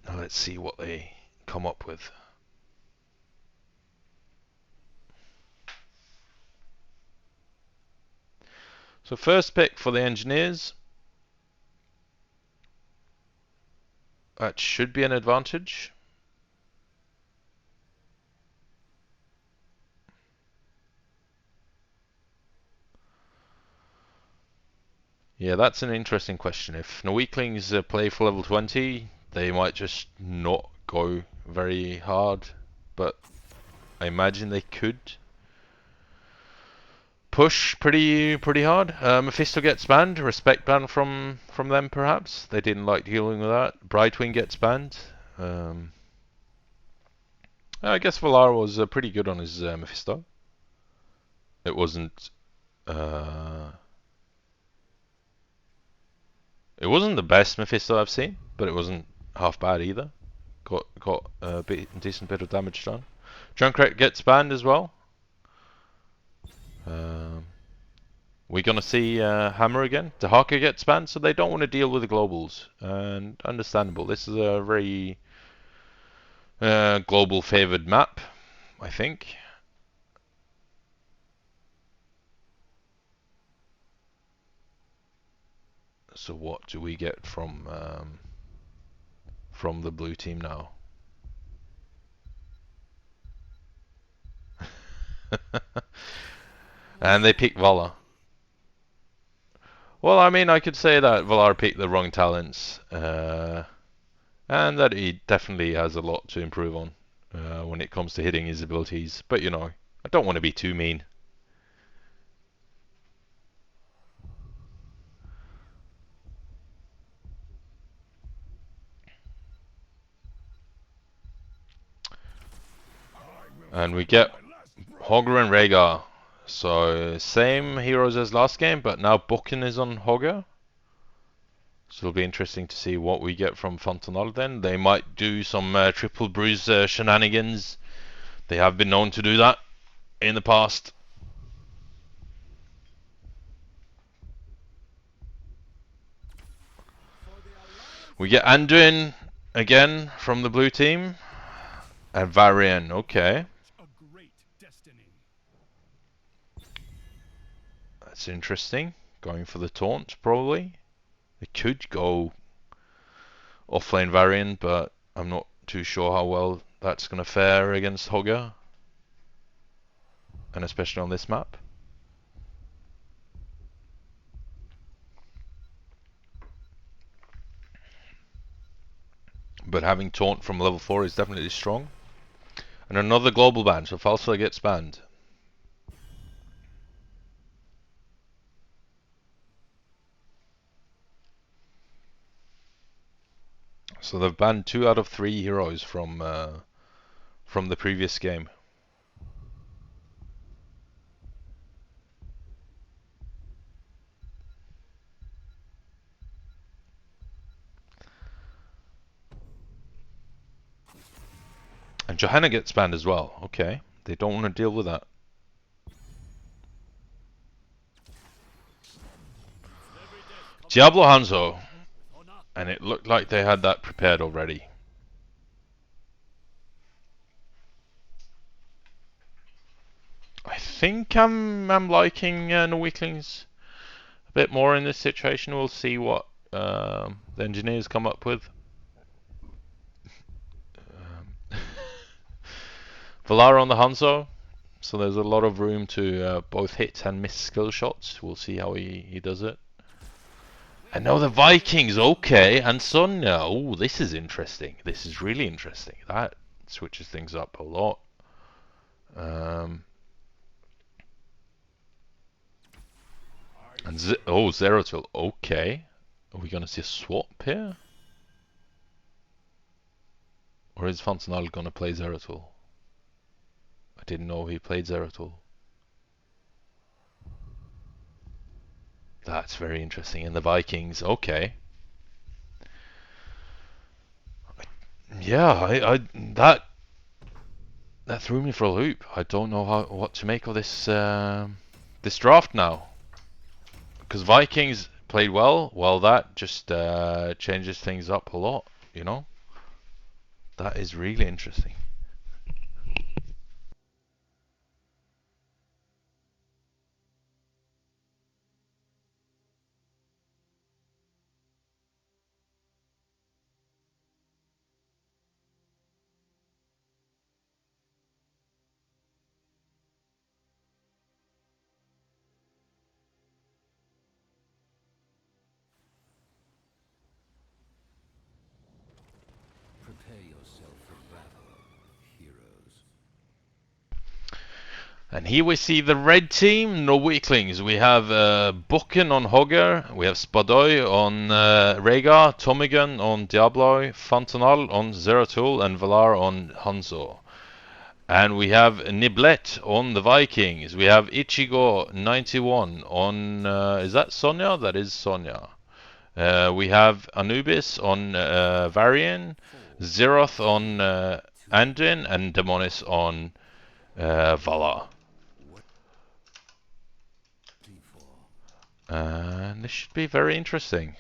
Now let's see what they come up with. So first pick for the engineers. That should be an advantage. Yeah, that's an interesting question. If Norweaklings play for level 20, they might just not go very hard, but I imagine they could push pretty hard. Mephisto gets banned, respect ban from them perhaps. They didn't like dealing with that. Brightwing gets banned. Um, I guess Valar was pretty good on his Mephisto. It wasn't uh, it wasn't the best Mephisto I've seen, but it wasn't half bad either. Got a decent bit of damage done. Junkrat gets banned as well. Um, we're gonna see Hammer again. Dahaka gets banned, so they don't want to deal with the globals, and understandable. This is a very global favored map, I think. So what do we get from the blue team now? And they pick Vala. Well, I mean, I could say that Valar picked the wrong talents, and that he definitely has a lot to improve on when it comes to hitting his abilities. But you know, I don't want to be too mean. And we get Hogger and Rhaegar. So same heroes as last game, but now Buchan is on Hogger. So it'll be interesting to see what we get from Fontanal then. They might do some triple bruise shenanigans. They have been known to do that in the past. We get Anduin again from the blue team. And Varian, okay. That's interesting. Going for the taunt, probably. They could go offlane Varian, but I'm not too sure how well that's going to fare against Hogger. And especially on this map. But having taunt from level 4 is definitely strong. And another global ban, so Falsa gets banned. So they've banned 2 out of 3 heroes from the previous game. And Johanna gets banned as well. Okay, they don't want to deal with that. Diablo Hanzo. And it looked like they had that prepared already. I think I'm liking Norweaklings a bit more in this situation. We'll see what the engineers come up with. Valar on the Hanzo, so there's a lot of room to both hit and miss skill shots. We'll see how he does it. And now the Vikings, okay, and Sonya. Oh, this is interesting. This is really interesting. That switches things up a lot. And Zeratul, okay. Are we gonna see a swap here? Or is Fontanal gonna play Zeratul? I didn't know he played Zeratul. That's very interesting. And the Vikings, okay. Yeah, I that threw me for a loop. I don't know what to make of this draft now. Because Vikings played well. Well, that just changes things up a lot. You know, that is really interesting. And here we see the red team, Norweaklings. We have Bukken on Hogger, we have Spadoy on Rhaegar, Tommigan on Diablo, Fontanal on Zeratul, and Valar on Hanzo. And we have Niblet on the Vikings. We have Ichigo 91 on, is that Sonya? That is Sonya. We have Anubis on Varian, Zeroth on Andrin, and Demonis on Valar. And this should be very interesting.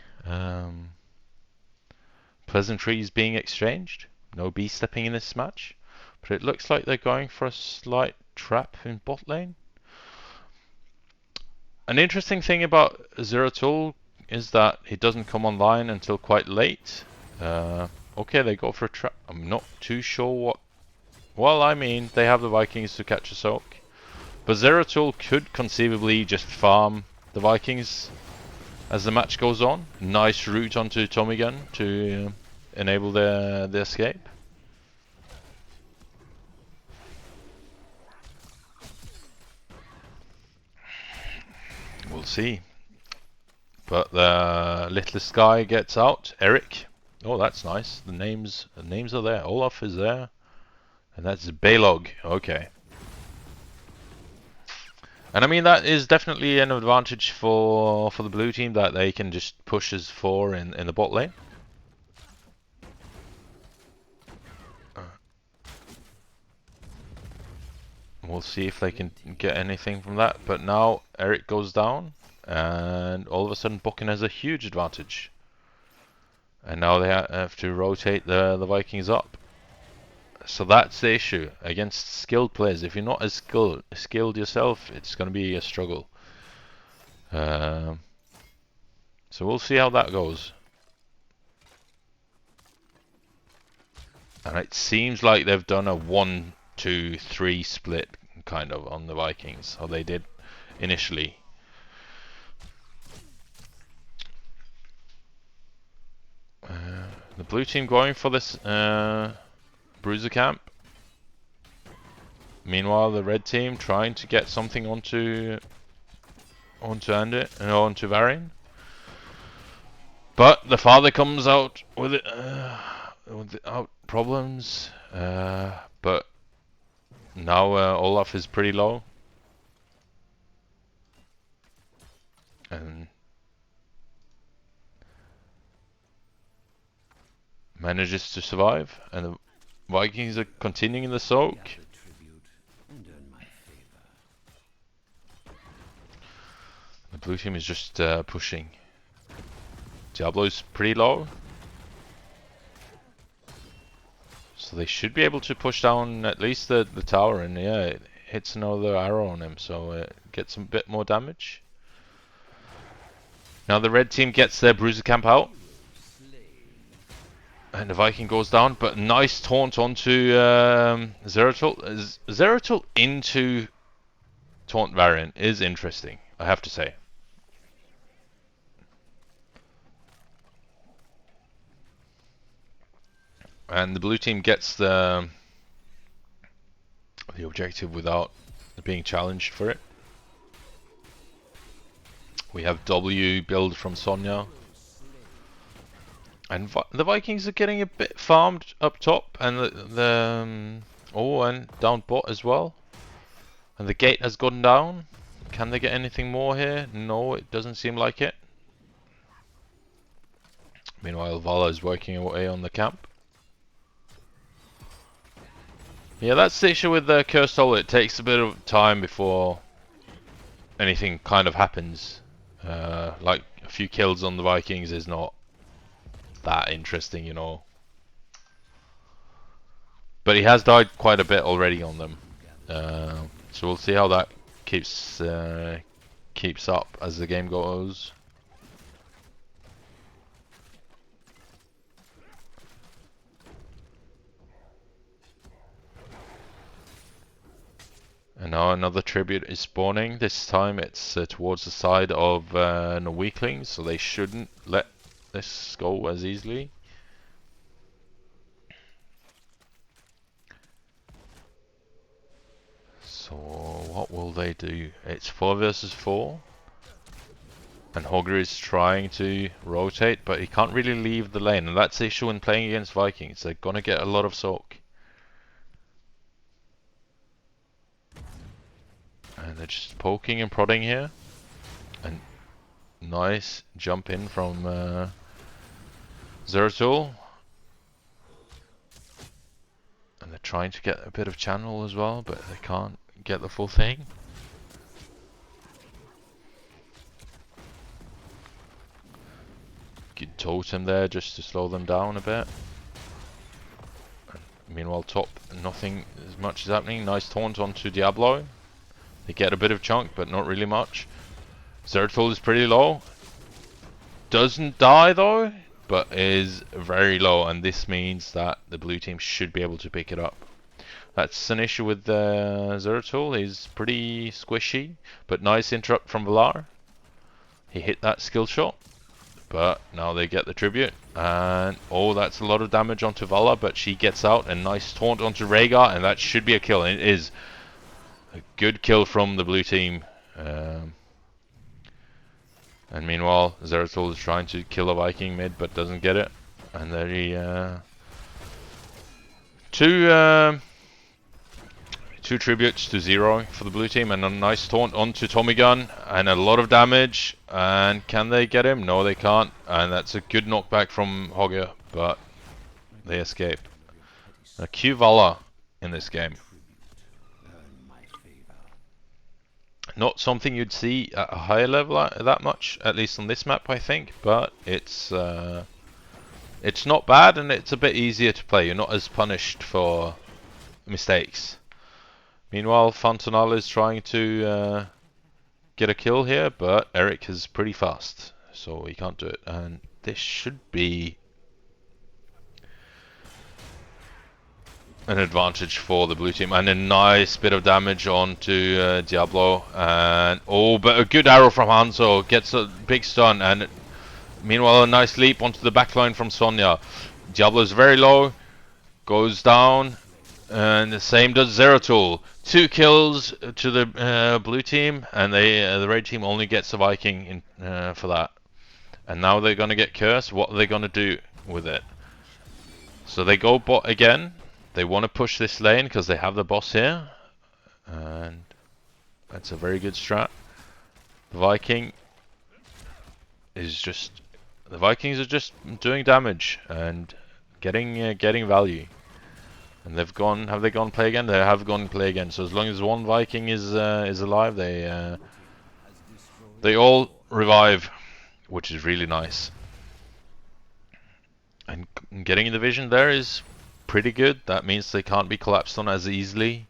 Pleasantries being exchanged. No bee stepping in this match. But it looks like they're going for a slight trap in bot lane. An interesting thing about Zeratul is that he doesn't come online until quite late. Okay, they go for a trap. I'm not too sure what... Well, I mean, they have the Vikings to catch a soak. But Zeratul could conceivably just farm the Vikings as the match goes on. Nice route onto Tommigan to enable the escape. We'll see. But the littlest guy gets out, Eric. Oh, that's nice. The names are there. Olaf is there. And that's Balog. Okay. And I mean, that is definitely an advantage for the blue team, that they can just push as 4 in the bot lane. We'll see if they can get anything from that. But now Eric goes down, and all of a sudden Bukken has a huge advantage. And now they have to rotate the Vikings up. So that's the issue against skilled players. If you're not as skilled yourself, it's going to be a struggle. So we'll see how that goes. And it seems like they've done a 1-2-3 split kind of on the Vikings, how they did initially. The blue team going for this Bruiser camp. Meanwhile, the red team trying to get something onto Varian. But the father comes out with it without problems. But now Olaf is pretty low, and manages to survive. And the Vikings are continuing the soak. The blue team is just pushing. Diablo's pretty low, so they should be able to push down at least the tower, and yeah, it hits another arrow on him, so it gets a bit more damage. Now the red team gets their Bruiser camp out, and the Viking goes down, but nice taunt onto Zeratul. Zeratul into taunt Varian is interesting, I have to say. And the blue team gets the objective without being challenged for it. We have W build from Sonya. And the Vikings are getting a bit farmed up top, and and down bot as well. And the gate has gone down. Can they get anything more here? No, it doesn't seem like it. Meanwhile, Vala is working away on the camp. Yeah, that's the issue with the Cursed Soul. It takes a bit of time before anything kind of happens. Like a few kills on the Vikings is not that interesting, you know. But he has died quite a bit already on them. So we'll see how that keeps up as the game goes. And now another tribute is spawning. This time it's towards the side of Norweaklings, so they shouldn't let this go as easily. So what will they do? It's 4 versus 4. And Hogger is trying to rotate, but he can't really leave the lane. And that's the issue when playing against Vikings. They're gonna get a lot of soak. And they're just poking and prodding here. And nice jump in from Zeratul. And they're trying to get a bit of channel as well, but they can't get the full thing. Good totem there just to slow them down a bit. And meanwhile, top, nothing as much is happening. Nice taunt onto Diablo. They get a bit of chunk, but not really much. Zeratul is pretty low. Doesn't die though, but is very low, and this means that the blue team should be able to pick it up. That's an issue with Zeratul. He's pretty squishy, but nice interrupt from Valar. He hit that skill shot, but now they get the tribute. And oh, that's a lot of damage onto Vala, but she gets out. And nice taunt onto Rhaegar, and that should be a kill. And it is a good kill from the blue team. And meanwhile, Zeratul is trying to kill a Viking mid, but doesn't get it. And there he two tributes to 0 for the blue team, and a nice taunt onto Tommy Gun, and a lot of damage. And can they get him? No, they can't. And that's a good knockback from Hogger, but they escape. A Q Vala in this game. Not something you'd see at a higher level that much, at least on this map, I think. But it's not bad, and it's a bit easier to play. You're not as punished for mistakes. Meanwhile, Fontanal is trying to get a kill here, but Eric is pretty fast, so he can't do it. And this should be an advantage for the blue team. And a nice bit of damage onto Diablo. And oh, but a good arrow from Hanzo gets a big stun. And meanwhile, a nice leap onto the backline from Sonya. Diablo is very low, goes down. And the same does Zeratul. 2 kills to the blue team, and the red team only gets a Viking for that. And now they're gonna get cursed. What are they gonna do with it? So they go bot again. They want to push this lane because they have the boss here, and that's a very good strat. The Vikings are just doing damage and getting value. And they've gone. Have they gone play again? They have gone play again. So as long as one Viking is alive, they all revive, which is really nice. And getting in the vision there is pretty good. That means they can't be collapsed on as easily,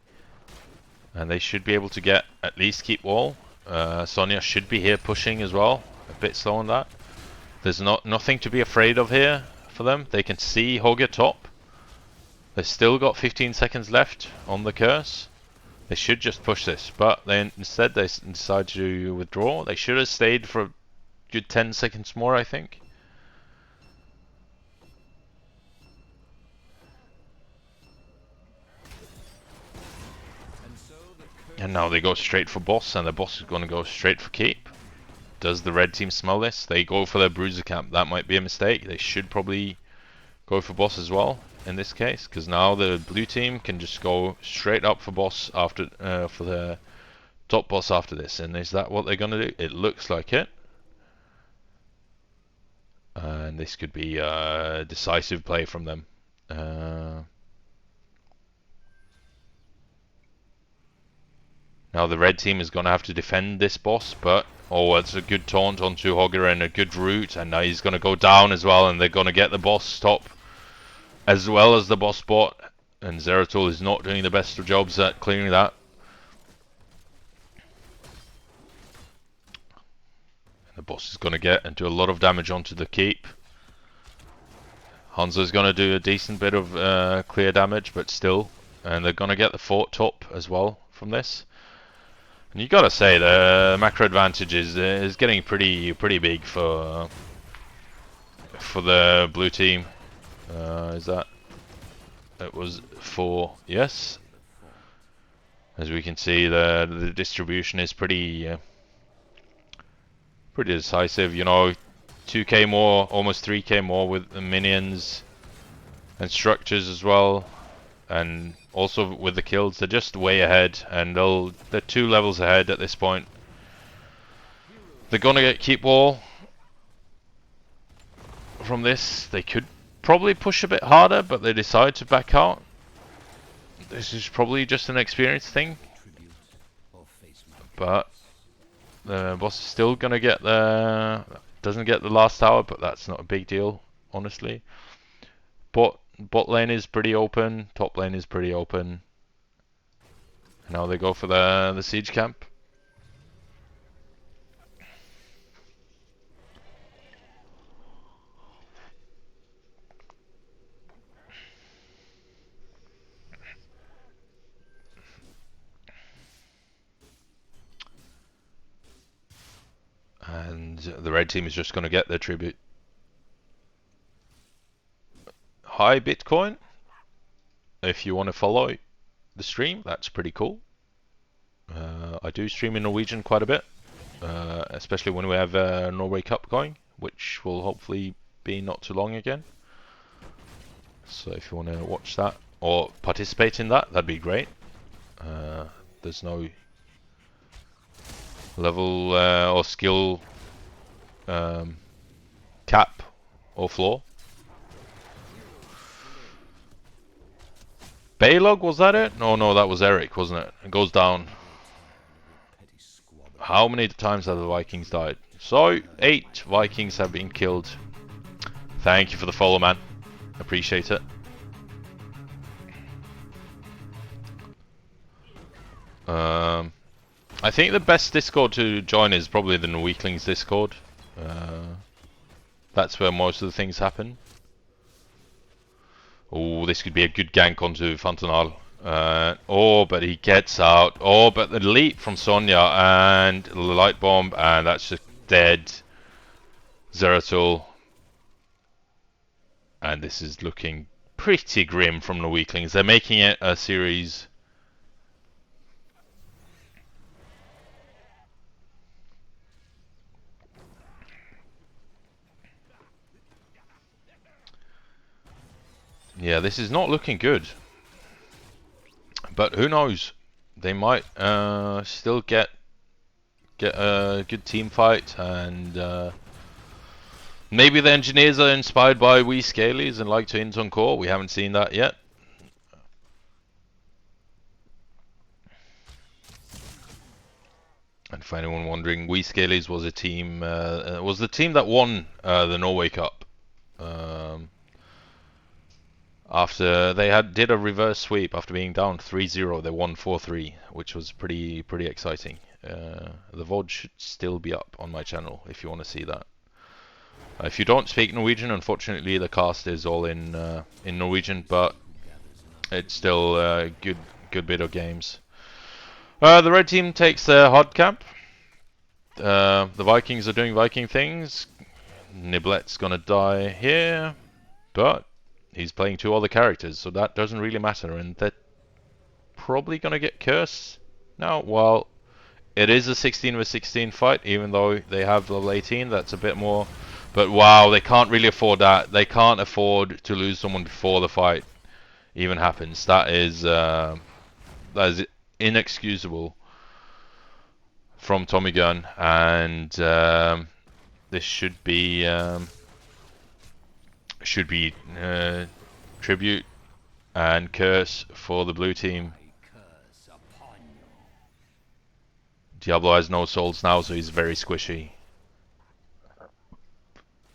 and they should be able to get at least keep wall. Sonya should be here pushing as well. A bit slow on that. There's nothing to be afraid of here for them. They can see Hogger top. They've still got 15 seconds left on the curse. They should just push this, but instead they decide to withdraw. They should have stayed for a good 10 seconds more, I think. And now they go straight for boss, and the boss is going to go straight for keep. Does the red team smell this? They go for their bruiser camp. That might be a mistake. They should probably go for boss as well in this case, because now the blue team can just go straight up for boss after for the top boss after this. And is that what they're gonna do? It looks like it. And this could be a decisive play from them. Now the red team is gonna have to defend this boss, but oh, it's a good taunt onto Hogger and a good root, and now he's gonna go down as well, and they're gonna get the boss top as well as the boss bot, and Zeratul is not doing the best of jobs at clearing that. And the boss is going to get and do a lot of damage onto the keep. Hanzo's going to do a decent bit of clear damage, but still. And they're going to get the fort top as well from this. And you got to say the macro advantage is getting pretty big for the blue team. Is that? It was 4. Yes. As we can see, the distribution is pretty decisive. You know, 2k more, almost 3k more with the minions and structures as well, and also with the kills. They're just way ahead, and they're 2 levels ahead at this point. They're gonna get keep wall from this. They could probably push a bit harder, but they decide to back out. This is probably just an experience thing, but the boss is still gonna get doesn't get the last tower, but that's not a big deal, honestly. Bot lane is pretty open, top lane is pretty open. Now they go for the siege camp. And the red team is just going to get their tribute. Hi Bitcoin, if you want to follow the stream, that's pretty cool. I do stream in Norwegian quite a bit, especially when we have Norway Cup going, which will hopefully be not too long again. So if you want to watch that or participate in that, that'd be great. There's no level or skill cap or floor. Baylog, was that it? No, that was Eric, wasn't it? It goes down. How many times have the Vikings died? So, 8 Vikings have been killed. Thank you for the follow, man. Appreciate it. I think the best Discord to join is probably the Norweaklings Discord. That's where most of the things happen. Oh, this could be a good gank onto Fantanal. Oh, but he gets out. Oh, but the leap from Sonya and the light bomb, and that's just dead. Zeratul. And this is looking pretty grim from Norweaklings. They're making it a series. Yeah, this is not looking good. But who knows? They might still get a good team fight, and maybe the engineers are inspired by we Scalies and like to int on core. We haven't seen that yet. And for anyone wondering, we Scalies was a team, was the team that won the Norway Cup. After they did a reverse sweep after being down 3-0, they won 4-3, which was pretty exciting. The VOD should still be up on my channel if you want to see that. If you don't speak Norwegian, unfortunately the cast is all in Norwegian, but it's still a good bit of games. The red team takes their hard camp. The Vikings are doing Viking things. Niblet's gonna die here, but he's playing 2 other characters, so that doesn't really matter, and they're probably gonna get Curse now. Well, it is a 16 vs 16 fight, even though they have level 18, that's a bit more. But wow, they can't really afford that. They can't afford to lose someone before the fight even happens. That is inexcusable from Tommy Gunn, and this should be tribute and curse for the blue team. Diablo has no souls now, so he's very squishy.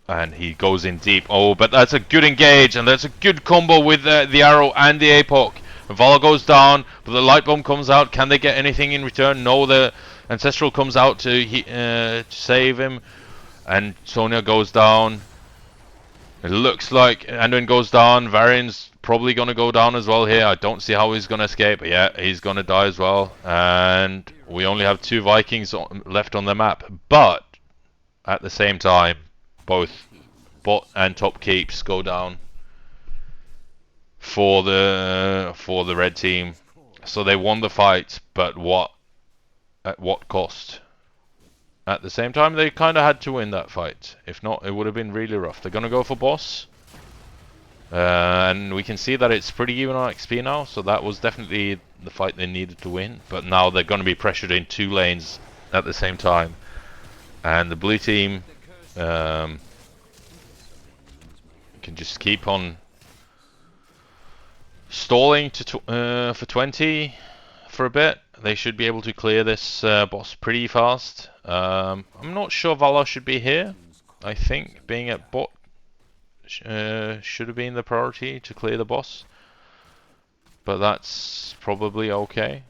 And he goes in deep. Oh, but that's a good engage, and that's a good combo with the arrow and the APOC. Vala goes down, but the light bomb comes out. Can they get anything in return? No, the Ancestral comes out to save him, and Sonya goes down. It looks like Anduin goes down. Varian's probably going to go down as well here. I don't see how he's going to escape, but yeah, he's going to die as well. And we only have 2 Vikings left on the map. But at the same time, both bot and top keeps go down for the red team. So they won the fight, but at what cost? At the same time, they kind of had to win that fight. If not, it would have been really rough. They're gonna go for boss. And we can see that it's pretty even on XP now, so that was definitely the fight they needed to win. But now they're going to be pressured in 2 lanes at the same time. And the blue team can just keep on stalling for 20 for a bit. They should be able to clear this boss pretty fast. I'm not sure Valar should be here. I think being at bot should have been the priority to clear the boss, but that's probably okay.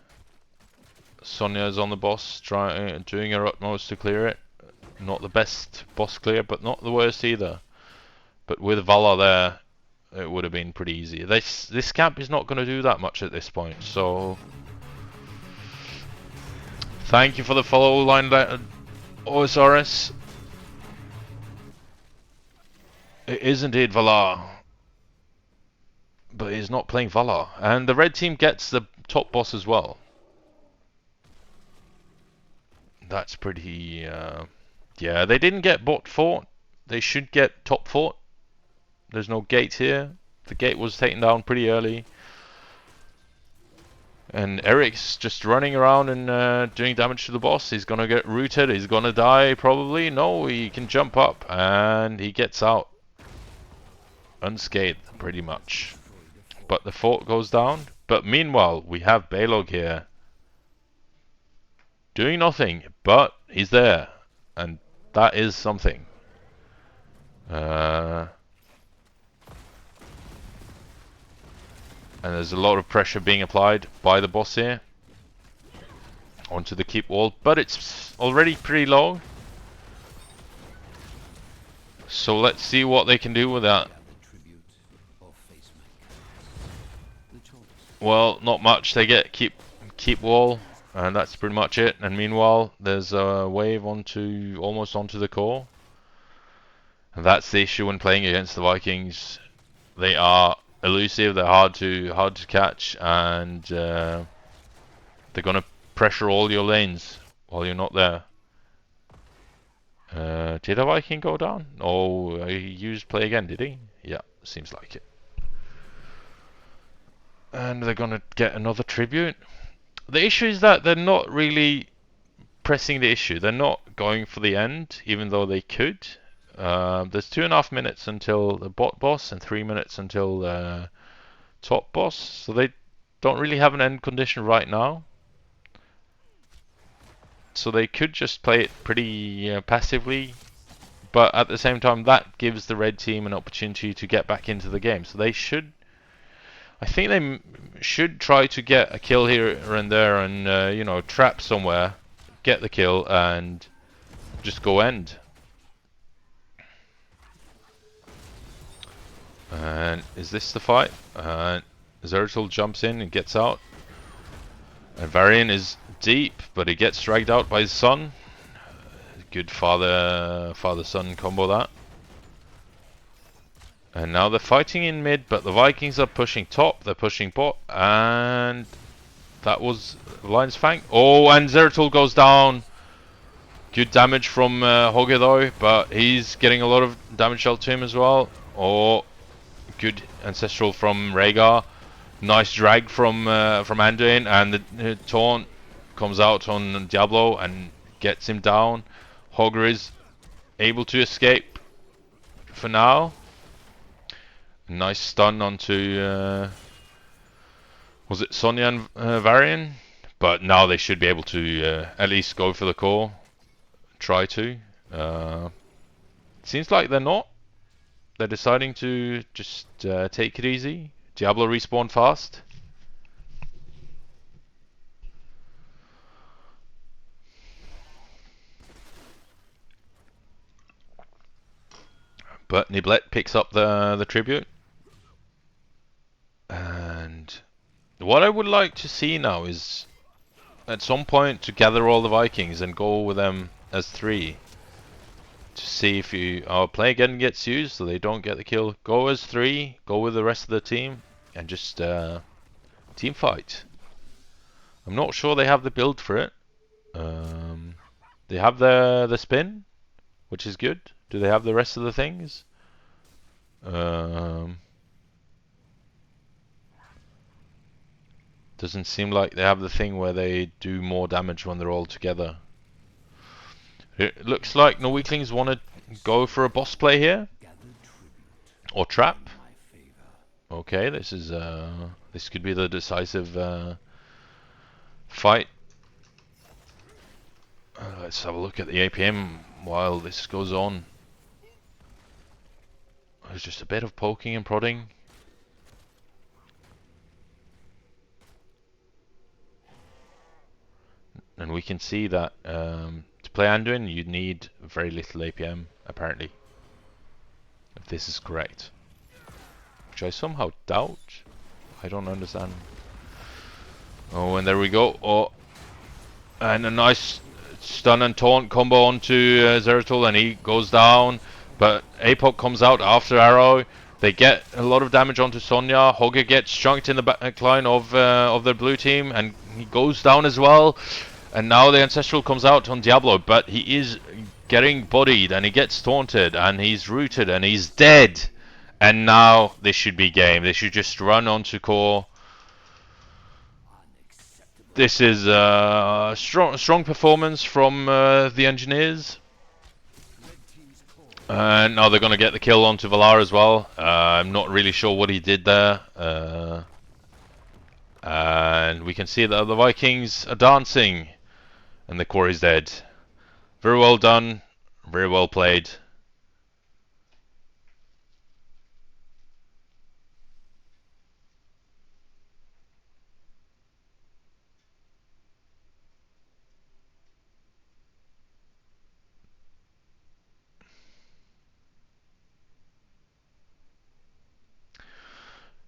Sonya's on the boss, doing her utmost to clear it. Not the best boss clear, but not the worst either. But with Valar there, it would have been pretty easy. This camp is not going to do that much at this point, so thank you for the follow line, OSRS. It is indeed Valar, but he's not playing Valar. And the red team gets the top boss as well. That's pretty... yeah, they didn't get bot fort. They should get top fort. There's no gate here. The gate was taken down pretty early. And Eric's just running around and doing damage to the boss. He's gonna get rooted. He's gonna die probably. No, he can jump up and he gets out unscathed pretty much. But the fort goes down. But meanwhile, we have Balog here doing nothing, but he's there, and that is something. And there's a lot of pressure being applied by the boss here onto the keep wall, but it's already pretty low. So let's see what they can do with that. Well, not much. They get keep wall, and that's pretty much it. And meanwhile, there's a wave almost onto the core. And that's the issue when playing against the Vikings. They are elusive. They're hard to catch, and they're gonna pressure all your lanes while you're not there. Did a Viking go down? Oh, he used play again, did he? Yeah, seems like it. And they're gonna get another tribute. The issue is that they're not really pressing the issue. They're not going for the end, even though they could. There's 2.5 minutes until the bot boss and 3 minutes until the top boss, so they don't really have an end condition right now. So they could just play it pretty passively, but at the same time that gives the red team an opportunity to get back into the game. So they should, I think they should try to get a kill here and there and you know, trap somewhere, get the kill and just go end. And is this the fight? Zeratul jumps in and gets out. And Varian is deep, but he gets dragged out by his son. Good father-son combo that. And now they're fighting in mid, but the Vikings are pushing top, they're pushing bot, and that was Lion's Fang. Oh, and Zeratul goes down. Good damage from Hogger though, but he's getting a lot of damage dealt to him as well. Oh, good ancestral from Rhaegar. Nice drag from Anduin, and the taunt comes out on Diablo and gets him down. Hogger is able to escape for now. Nice stun onto was it Sonya and Varian? But now they should be able to at least go for the core. Try to. Seems like they're not. They're deciding to just take it easy. Diablo respawn fast. But Niblet picks up the tribute. And what I would like to see now is at some point to gather all the Vikings and go with them as 3. To see if our play again gets used so they don't get the kill. Go as 3, go with the rest of the team and just team fight. I'm not sure they have the build for it. They have the spin, which is good. Do they have the rest of the things? Um, doesn't seem like they have the thing where they do more damage when they're all together. It looks like Norweaklings want to go for a boss play here, or trap. Okay, this could be the decisive fight. Let's have a look at the APM while this goes on. There's just a bit of poking and prodding. And we can see that to play Anduin, you need very little APM, apparently. If this is correct. Which I somehow doubt. I don't understand. Oh, and there we go. Oh, and a nice stun and taunt combo onto Zeratul, and he goes down. But Apoc comes out after Arrow. They get a lot of damage onto Sonya. Hogger gets chunked in the back line of the blue team, and he goes down as well. And now the Ancestral comes out on Diablo, but he is getting bodied, and he gets taunted, and he's rooted, and he's dead. And now this should be game. They should just run onto core. This is a strong performance from the engineers. And now they're going to get the kill onto Valar as well. I'm not really sure what he did there. And we can see that the Vikings are dancing. And the core is dead. Very well done. Very well played.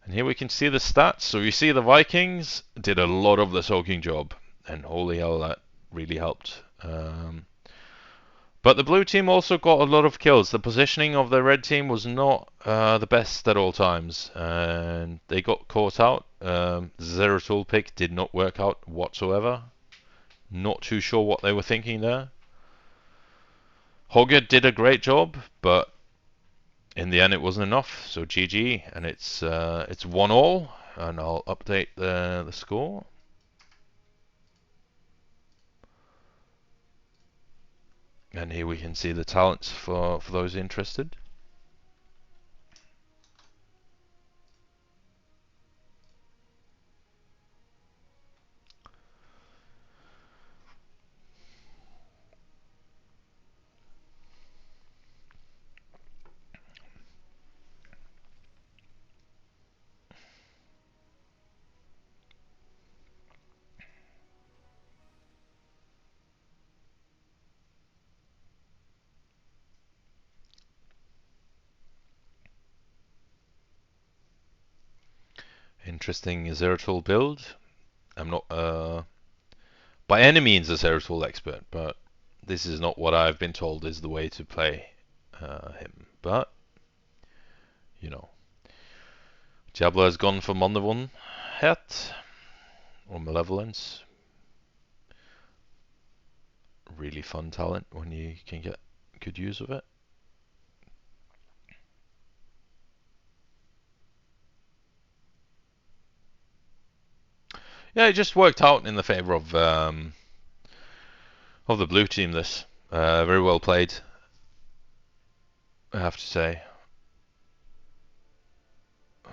And here we can see the stats. So you see the Vikings did a lot of the soaking job. And holy hell, that really helped. But the blue team also got a lot of kills. The positioning of the red team was not the best at all times. And they got caught out. Zeratul pick did not work out whatsoever. Not too sure what they were thinking there. Hogger did a great job, but in the end it wasn't enough. So GG, and it's 1-1, and I'll update the score. And here we can see the talents for those interested. Interesting Zeratul build. I'm not by any means a Zeratul expert, but this is not what I've been told is the way to play him. But, you know, Diablo has gone for Mondavon hat, or Malevolence. Really fun talent when you can get good use of it. Yeah, it just worked out in the favor of the blue team. This very well played, I have to say.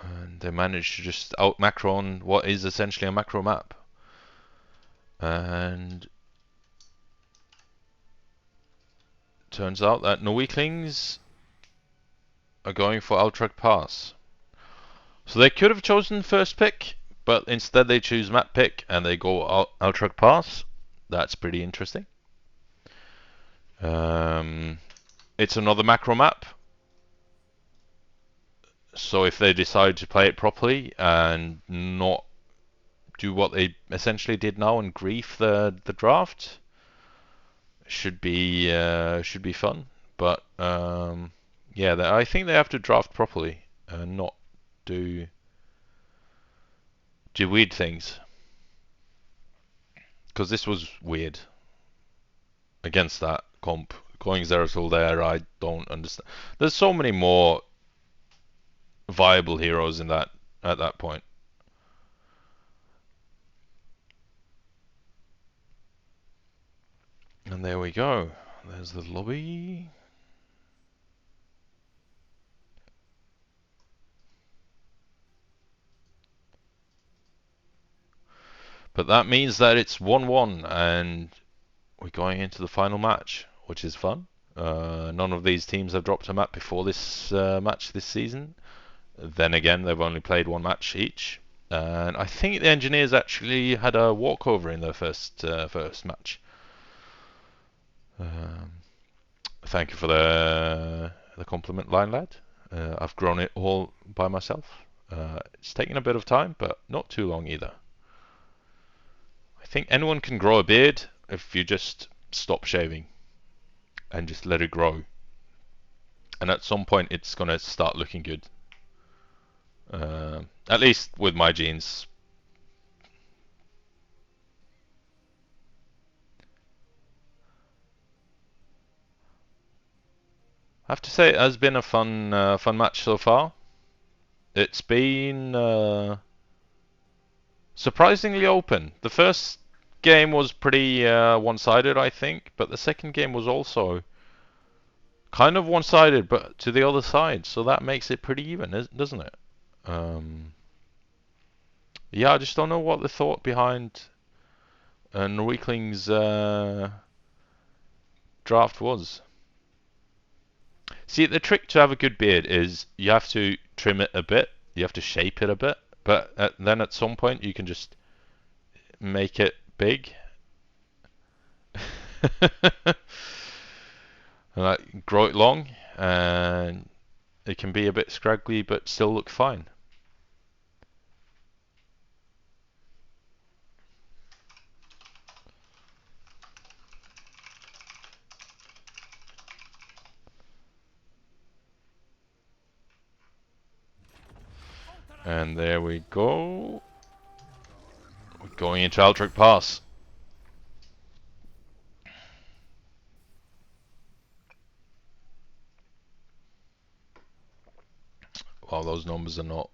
And they managed to just out macro on what is essentially a macro map. And turns out that Norweaklings are going for Ultra Pass. So they could have chosen first pick, but instead they choose map pick and they go Ultra Pass. That's pretty interesting. It's another macro map. So if they decide to play it properly and not do what they essentially did now and grief the draft, should be fun. But yeah, I think they have to draft properly and not do weird things. because this was weird against that comp. Going Zeratul there, I don't understand. There's so many more viable heroes in that at that point. And there we go. There's the lobby. But that means that it's 1-1 and we're going into the final match, which is fun. None of these teams have dropped a map before this match this season. Then again, they've only played one match each. And I think the Engineers actually had a walkover in their first match. Thank you for the compliment, line lad. I've grown it all by myself. It's taken a bit of time, but not too long either. I think anyone can grow a beard if you just stop shaving and just let it grow. And at some point, it's gonna start looking good. At least with my genes. I have to say it has been a fun match so far. It's been surprisingly open. The first game was pretty one-sided, I think, but the second game was also kind of one-sided, but to the other side. So that makes it pretty even, doesn't it? Yeah, I just don't know what the thought behind Norweaklings' draft was. See, the trick to have a good beard is you have to trim it a bit, you have to shape it a bit, but then at some point you can just make it big. And like grow it long, and it can be a bit scraggly but still look fine. And there we go. We're going into Altric Pass. Wow, those numbers are not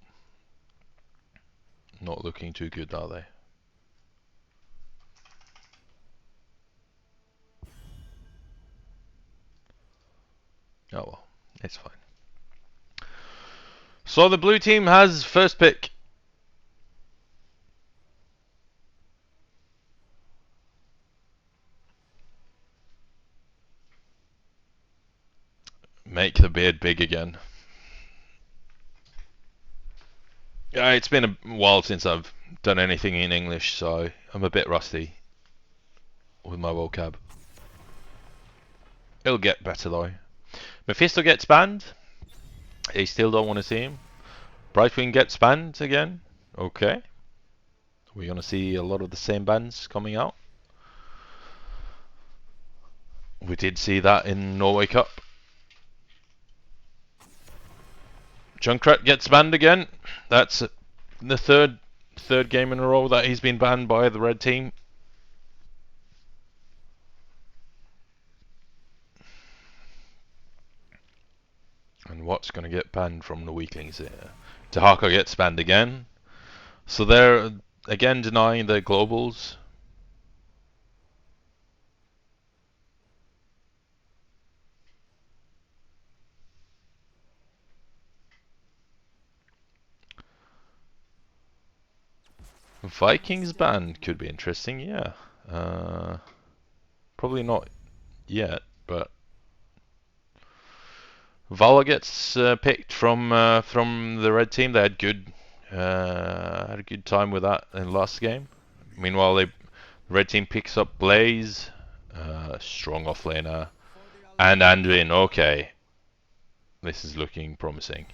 looking too good, are they? Oh well, it's fine. So the blue team has first pick. Make the beard big again. Yeah, it's been a while since I've done anything in English, so I'm a bit rusty with my vocab. It'll get better though. Mephisto gets banned. They still don't want to see him. Brightwing gets banned again. Okay. We're gonna see a lot of the same bans coming out. We did see that in Norway Cup. Junkrat gets banned again. That's the third game in a row that he's been banned by the red team. And what's going to get banned from the weaklings here? Tahaka gets banned again. So they're again denying the globals. Vikings banned could be interesting, yeah. Probably not yet, but Vala gets picked from the red team. They had a good time with that in the last game. Meanwhile, the red team picks up Blaze, strong offlaner, and Andwin. Okay, this is looking promising.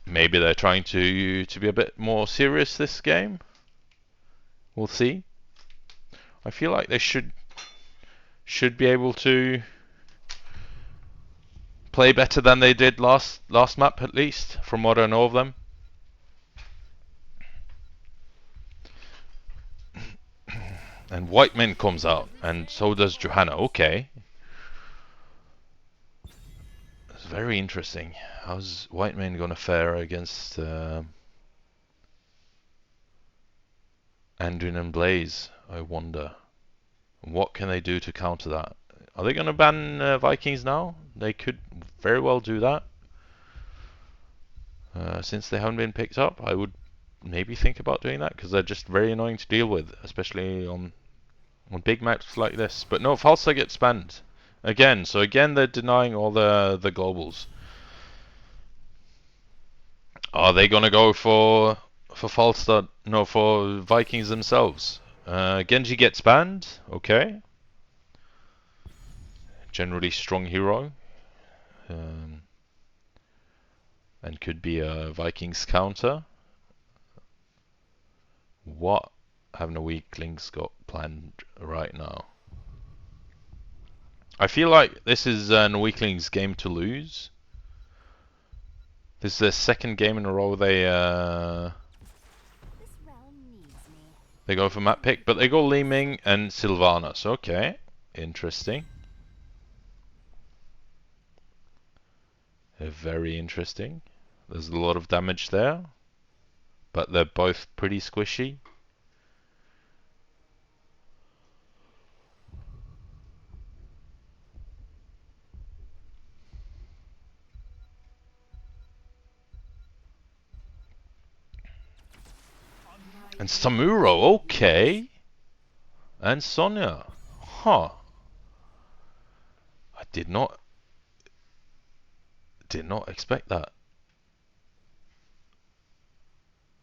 Maybe they're trying to be a bit more serious this game. We'll see. I feel like they should be able to play better than they did last map, at least from what I know of them. And Whiteman comes out, and so does Johanna. Okay. It's very interesting. How's Whiteman gonna fare against Andrin and Blaze, I wonder? What can they do to counter that? Are they gonna ban Vikings now? They could very well do that. Since they haven't been picked up, I would maybe think about doing that, because they're just very annoying to deal with, especially on big maps like this. But no, Falsa gets banned again. So again, they're denying all the globals. Are they gonna go for Falstad? No, for Vikings themselves. Genji gets banned. Okay. Generally strong hero. Um, and could be a Vikings counter. What have Norweaklings got planned right now? I feel like this is Norweaklings' game to lose. This is their second game in a row they go for map pick, but they go Li Ming and Sylvanas. Okay, interesting. Very interesting. There's a lot of damage there, but they're both pretty squishy. And Samuro, okay. And Sonya. Huh. I did not expect that.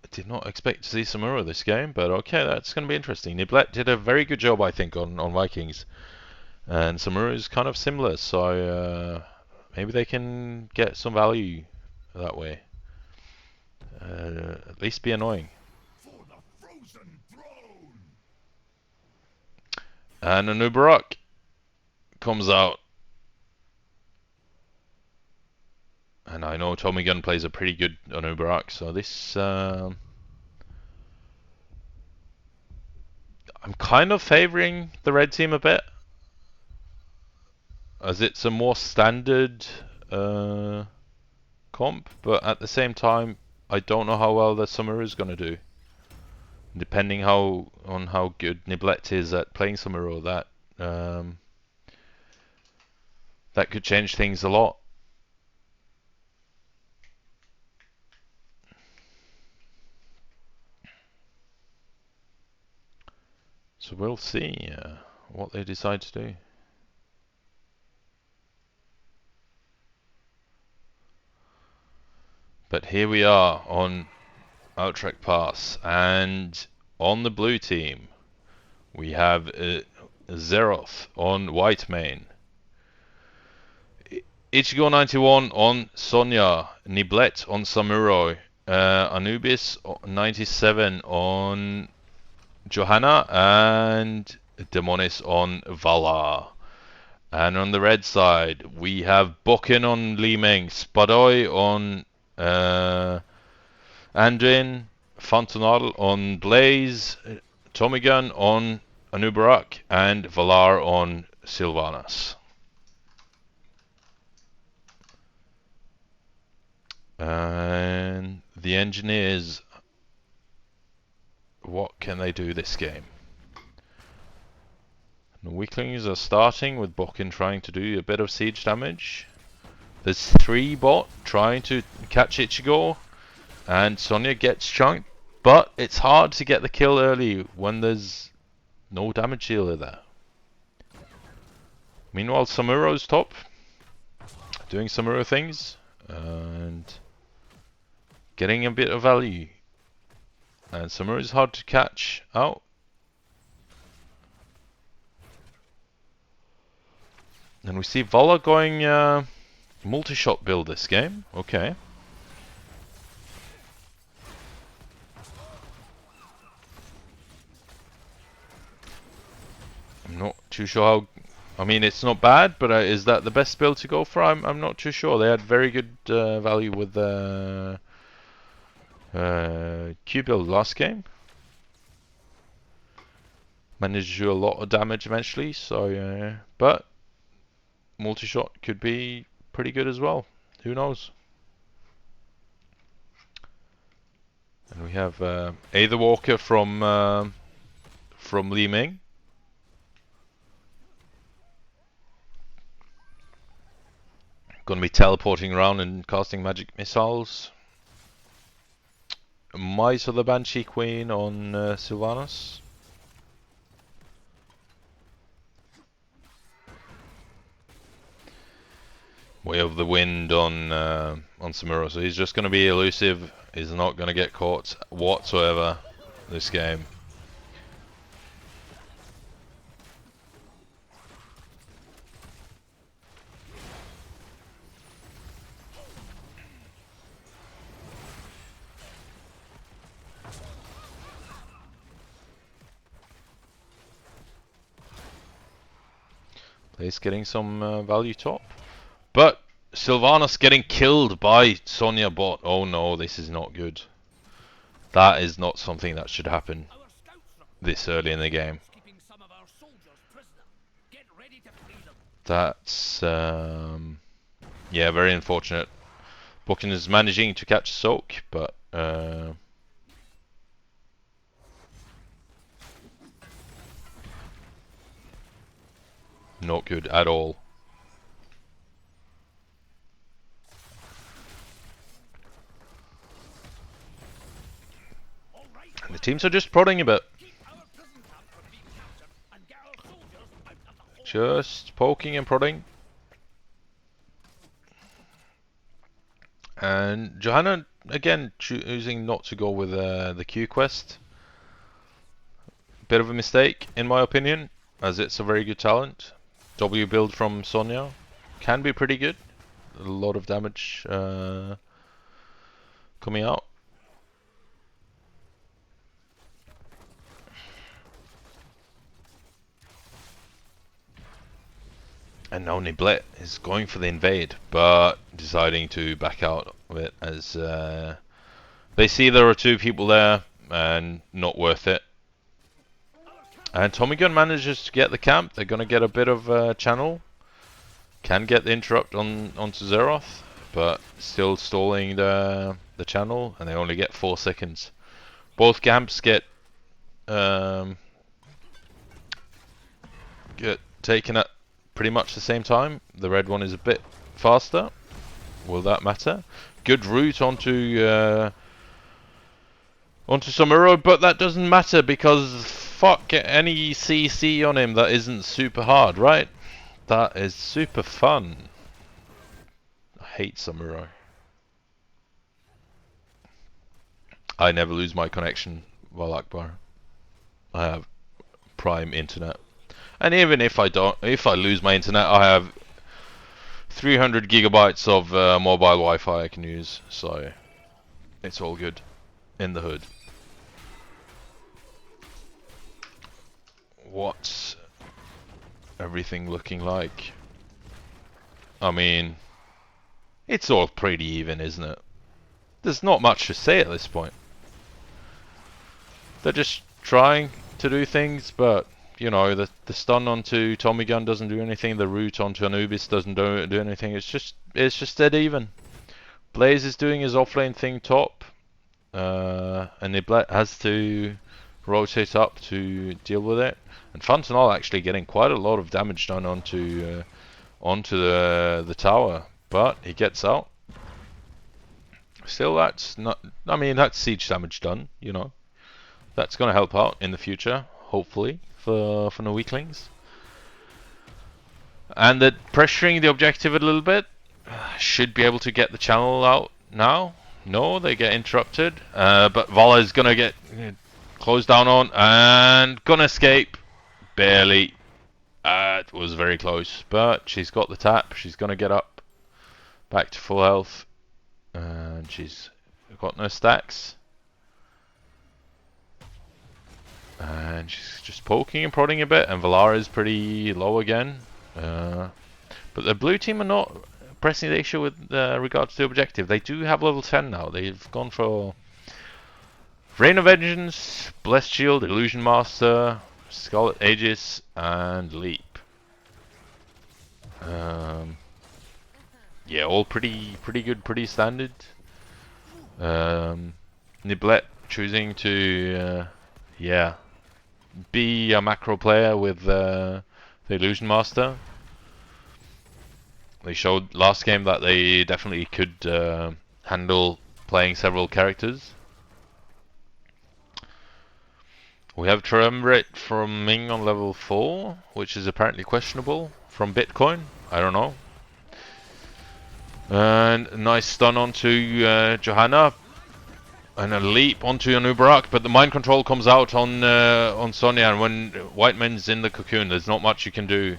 I did not expect to see Samuro this game, but okay, that's going to be interesting. Niblet did a very good job, I think, on Vikings. And Samuro is kind of similar, so maybe they can get some value that way. At least be annoying. And Anubarak comes out. And I know Tommy Gunn plays a pretty good Anubarak, so this... I'm kind of favouring the red team a bit, as it's a more standard comp, but at the same time, I don't know how well the Summer is going to do. Depending on how good Niblet is at playing Summer, that could change things a lot. So we'll see what they decide to do. But here we are on Outtrack Pass, and on the blue team we have Zeroth on white main, Ichigo 91 on Sonya, Niblet on Samurai, Anubis 97 on Johanna, and Demonis on Valar. And on the red side, we have Bokken on Li Ming, Spadoy on Andrin, Fontanal on Blaze, Tomigan on Anubarak, and Valar on Sylvanas. And the engineers, what can they do this game? The Norweaklings are starting with Bokken trying to do a bit of siege damage. There's 3 bot trying to catch Ichigo, and Sonya gets chunked, but it's hard to get the kill early when there's no damage dealer there. Meanwhile, Samuro's top, doing Samuro things, and getting a bit of value. And Samuro is hard to catch out. And we see Vala going multi-shot build this game. Okay. I'm not too sure how... I mean, it's not bad, but is that the best build to go for? I'm not too sure. They had very good value with the Q build last game. manage to do a lot of damage eventually. So, but multi-shot could be pretty good as well. Who knows? And we have Aether Walker from Li Ming. Going to be teleporting around and casting magic missiles. Mice of the Banshee Queen on Sylvanas. Way of the Wind on Samuro. So he's just going to be elusive. He's not going to get caught whatsoever this game. He's getting some value top. But Sylvanas getting killed by Sonya bot. Oh no, this is not good. That is not something that should happen this early in the game. That's yeah, very unfortunate. Bokken is managing to catch Soak, but not good at all. And the teams are just prodding a bit. Just poking and prodding. And Johanna, again, choosing not to go with the Q quest. Bit of a mistake, in my opinion, as it's a very good talent. W build from Sonya can be pretty good. A lot of damage coming out. And now Niblet is going for the invade, but deciding to back out of it as they see there are two people there and not worth it. And Tommy Gun manages to get the camp. They're going to get a bit of channel. Can get the interrupt onto Zeroth, but still stalling the channel, and they only get 4 seconds. Both camps get taken at pretty much the same time. The red one is a bit faster. Will that matter? Good route onto Samuro, but that doesn't matter because fuck any CC on him that isn't super hard, right? That is super fun. I hate Samuro. I never lose my connection while Akbar. I have prime internet. And even if I lose my internet, I have 300 gigabytes of mobile Wi-Fi I can use, so it's all good in the hood. What's everything looking like? I mean, it's all pretty even, isn't it? There's not much to say at this point. They're just trying to do things, but you know, the stun onto Tommy Gun doesn't do anything. The root onto Anubis doesn't do anything. It's just dead even. Blaze is doing his offlane thing top, and Niblet has to rotate up to deal with it. And Fantanal actually getting quite a lot of damage done onto the tower, but he gets out. Still, that's not. I mean, that's siege damage done. You know, that's going to help out in the future, hopefully, for Norweaklings. And they're pressuring the objective a little bit. Should be able to get the channel out now. No, they get interrupted. But Vala is going to get closed down on and gonna escape. Barely. It was very close, but she's got the tap. She's gonna get up back to full health, and she's got no stacks. And she's just poking and prodding a bit, and Valara is pretty low again. But the blue team are not pressing the issue with regards to the objective. They do have level 10 now. They've gone for Rain of Vengeance, Blessed Shield, Illusion Master, Scarlet Aegis and Leap. Yeah, all pretty good, pretty standard. Niblet choosing to yeah, be a macro player with the Illusion Master. They showed last game that they definitely could handle playing several characters. We have Triumvirate from Ming on level 4, which is apparently questionable from Bitcoin. I don't know. And a nice stun onto Johanna. And a leap onto Anubarak, but the mind control comes out on Sonya, and when Whiteman's in the cocoon, there's not much you can do.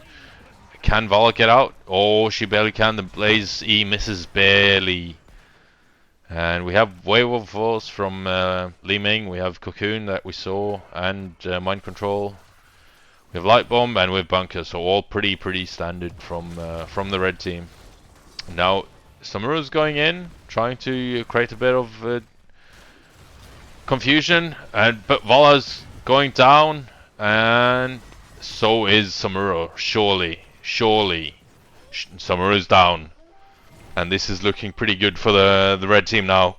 Can Vala get out? Oh, she barely can. The Blaze E misses barely. And we have Wave of Force from Li Ming. We have Cocoon that we saw, and Mind Control. We have Light Bomb, and we have Bunker. So all pretty standard from the red team. Now Samura's going in, trying to create a bit of confusion, but Vala's going down, and so is Samura. Surely, Samura's down, and this is looking pretty good for the red team now.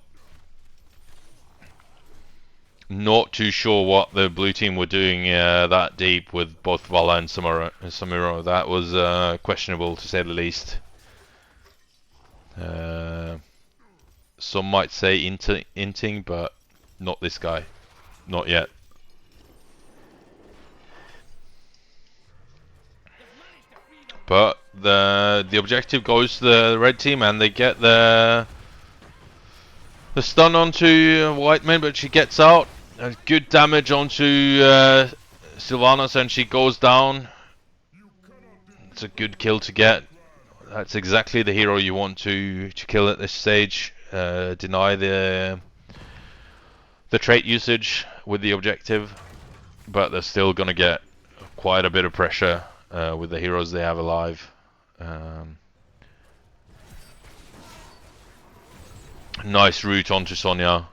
Not too sure what the blue team were doing that deep with both Vala and Samura. That was questionable to say the least. Some might say inting, but not this guy. Not yet. But the objective goes to the red team, and they get the stun onto Whiteman, but she gets out. Good damage onto Sylvanas, and she goes down. It's a good kill to get. That's exactly the hero you want to kill at this stage. Deny the trait usage with the objective, but they're still going to get quite a bit of pressure with the heroes they have alive. Nice route onto Sonya.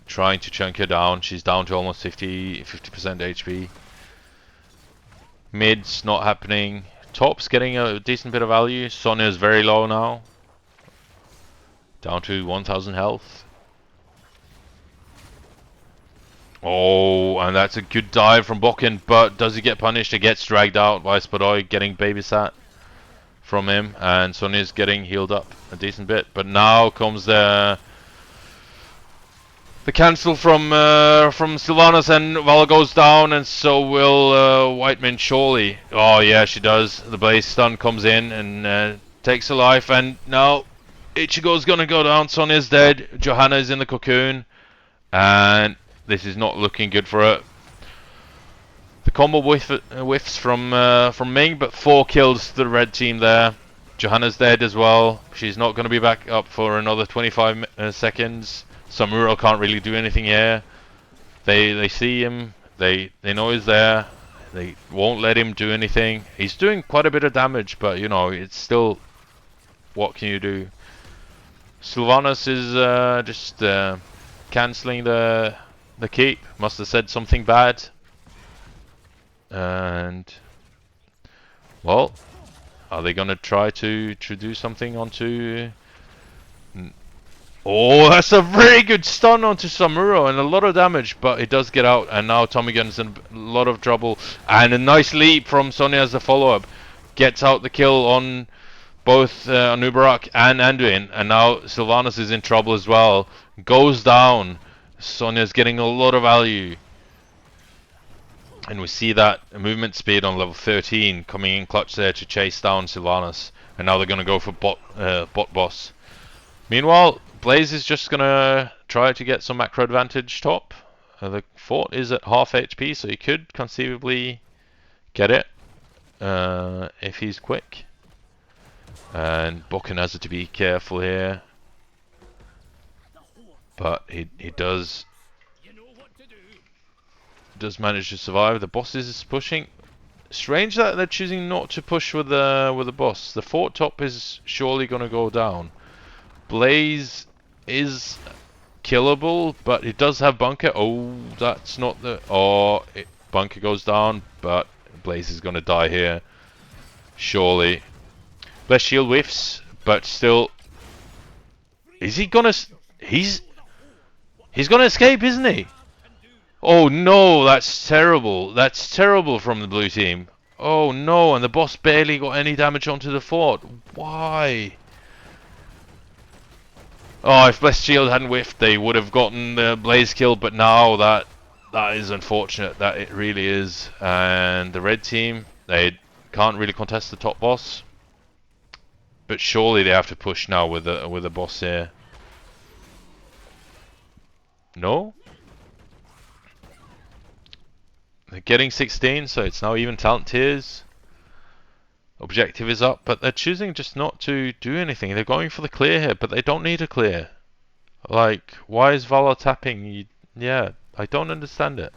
Trying to chunk her down. She's down to almost 50% HP. Mid's not happening. Top's getting a decent bit of value. Sonya's very low now. Down to 1000 health. Oh, and that's a good dive from Bokken, but does he get punished? He gets dragged out by Spadoi, getting babysat from him, and Sonya's getting healed up a decent bit. But now comes the cancel from Sylvanas, and Vala goes down, and so will Whiteman surely. Oh yeah, she does. The Blaze stun comes in and takes her life, and now Ichigo's gonna go down. Sonya's dead. Johanna is in the cocoon, and this is not looking good for her. The combo whiffs from Ming, but 4 kills to the red team there. Johanna's dead as well. She's not going to be back up for another 25 seconds. Samuro can't really do anything here. They see him. They know he's there. They won't let him do anything. He's doing quite a bit of damage, but you know, it's still, what can you do? Sylvanas is just cancelling the keep. Must have said something bad. And well, are they gonna try to do something onto? Oh, that's a very good stun onto Samuro, and a lot of damage, but it does get out, and now Tommy Gun's in a lot of trouble. And a nice leap from Sonya as a follow-up. Gets out the kill on both Anubarak and Anduin, and now Sylvanas is in trouble as well. Goes down. Sonya's getting a lot of value. And we see that movement speed on level 13 coming in clutch there to chase down Sylvanas. And now they're going to go for bot boss. Meanwhile, Blaze is just going to try to get some macro advantage top. The fort is at half HP, so he could conceivably get it if he's quick. And Bokken has to be careful here. But he does manage to survive. The boss is pushing. Strange that they're choosing not to push with the boss. The fort top is surely going to go down. Blaze is killable, but it does have bunker. Oh, that's not the. Oh, bunker goes down, but Blaze is gonna die here. Surely. Bless shield whiffs, but still. Is he gonna... He's gonna escape, isn't he? Oh no, that's terrible. That's terrible from the blue team. Oh no, and the boss barely got any damage onto the fort. Why? Oh, if Blessed Shield hadn't whiffed, they would have gotten the Blaze kill, but now that is unfortunate. That it really is. And the red team, they can't really contest the top boss. But surely they have to push now with the boss here. No? They're getting 16, so it's now even talent tiers. Objective is up, but they're choosing just not to do anything. They're going for the clear here, but they don't need a clear. Like, why is Valor tapping? Yeah, I don't understand it.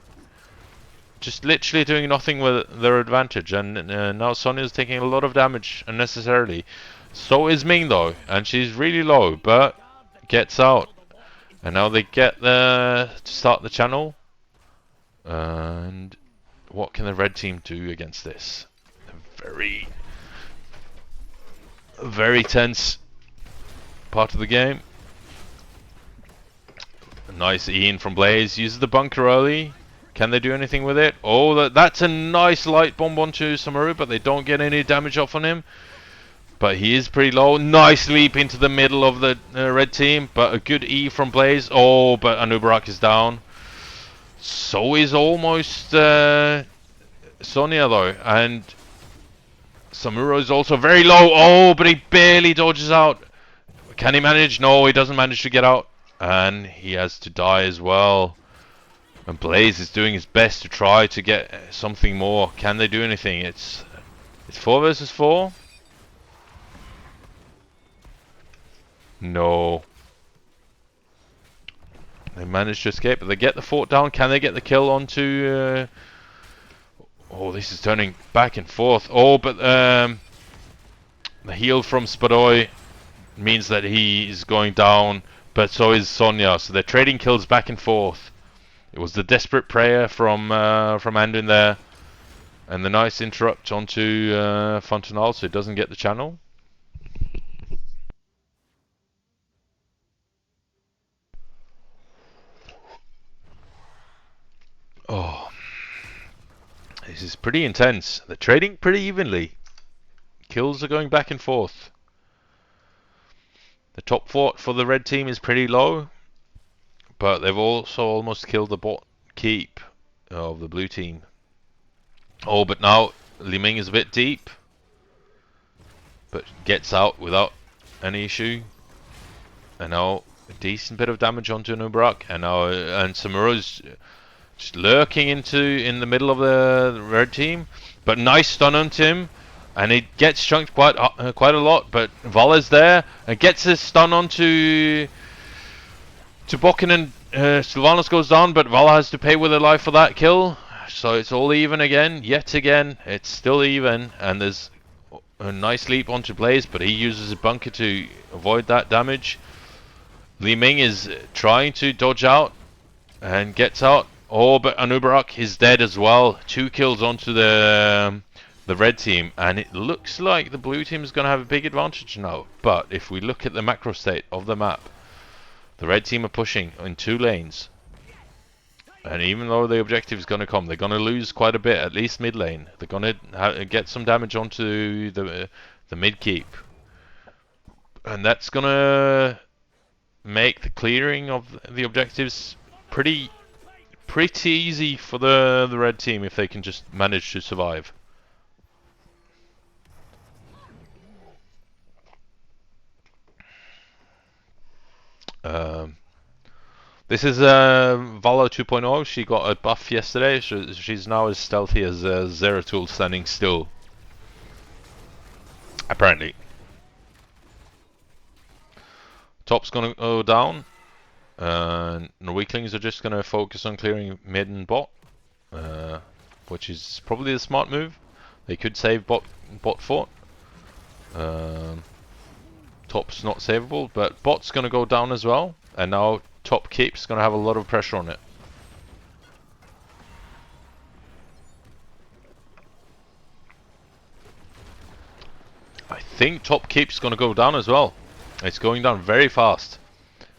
Just literally doing nothing with their advantage, and now Sonya's taking a lot of damage unnecessarily. So is Ming though, and she's really low, but gets out. And now they get to start the channel. And what can the red team do against this? Very, very tense part of the game. A nice Ian from Blaze uses the bunker early. Can they do anything with it? Oh, that's a nice light bomb onto Samaru, but they don't get any damage off on him. But he is pretty low. Nice leap into the middle of the red team, but a good E from Blaze. Oh, but Anubarak is down. So is almost Sonya though, and Samuro is also very low. Oh, but he barely dodges out. Can he manage? No, he doesn't manage to get out, and he has to die as well. And Blaze is doing his best to try to get something more. Can they do anything? It's 4 versus 4. No. They managed to escape, but they get the fort down. Can they get the kill onto... Oh, this is turning back and forth. Oh, but the heal from Spadoy means that he is going down, but so is Sonya. So they're trading kills back and forth. It was the desperate prayer from Anduin there, and the nice interrupt onto Fontanal, so it doesn't get the channel. Oh, this is pretty intense. They're trading pretty evenly. Kills are going back and forth. The top fort for the red team is pretty low, but they've also almost killed the bot keep of the blue team. Oh, but now Li Ming is a bit deep, but gets out without any issue. And now a decent bit of damage onto Nubarak, and now Samuro's just lurking in the middle of the red team, but nice stun onto him, and he gets chunked quite a lot. But Vala's there and gets his stun onto Bokken, and Sylvanas goes down, but Vala has to pay with her life for that kill. So it's all even again. Yet again, it's still even, and there's a nice leap onto Blaze, but he uses a bunker to avoid that damage. Li Ming is trying to dodge out and gets out. Oh, but Anubarak is dead as well. 2 kills onto the red team, and it looks like the blue team is going to have a big advantage now. But if we look at the macro state of the map, the red team are pushing in 2 lanes. And even though the objective is going to come, they're going to lose quite a bit, at least mid lane. They're going to get some damage onto the mid keep. And that's going to make the clearing of the objectives pretty easy for the red team if they can just manage to survive. This is Vala 2.0. She got a buff yesterday. She's now as stealthy as Zeratul standing still. Apparently. Top's gonna go down. Norweaklings are just gonna focus on clearing mid and bot, which is probably the smart move. They could save bot fort. Top's not savable, but bot's gonna go down as well, and now top keep's gonna have a lot of pressure on it. think top keep's going to go down as well. It's going down very fast.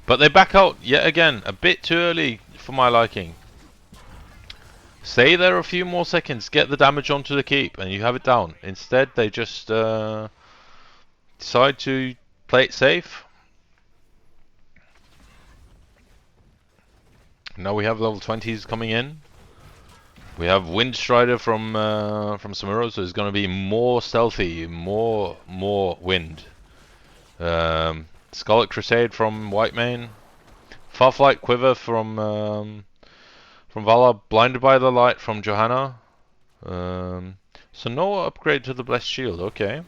But they back out yet again, a bit too early for my liking. Stay there a few more seconds, get the damage onto the keep, and you have it down. Instead, they just decide to play it safe. Now we have level 20s coming in. We have Wind Strider from Samuro, so it's going to be more stealthy, more wind. Scarlet Crusade from Whitemane. Farflight Quiver from Vala. Blinded by the Light from Johanna. So no upgrade to the Blessed Shield, okay.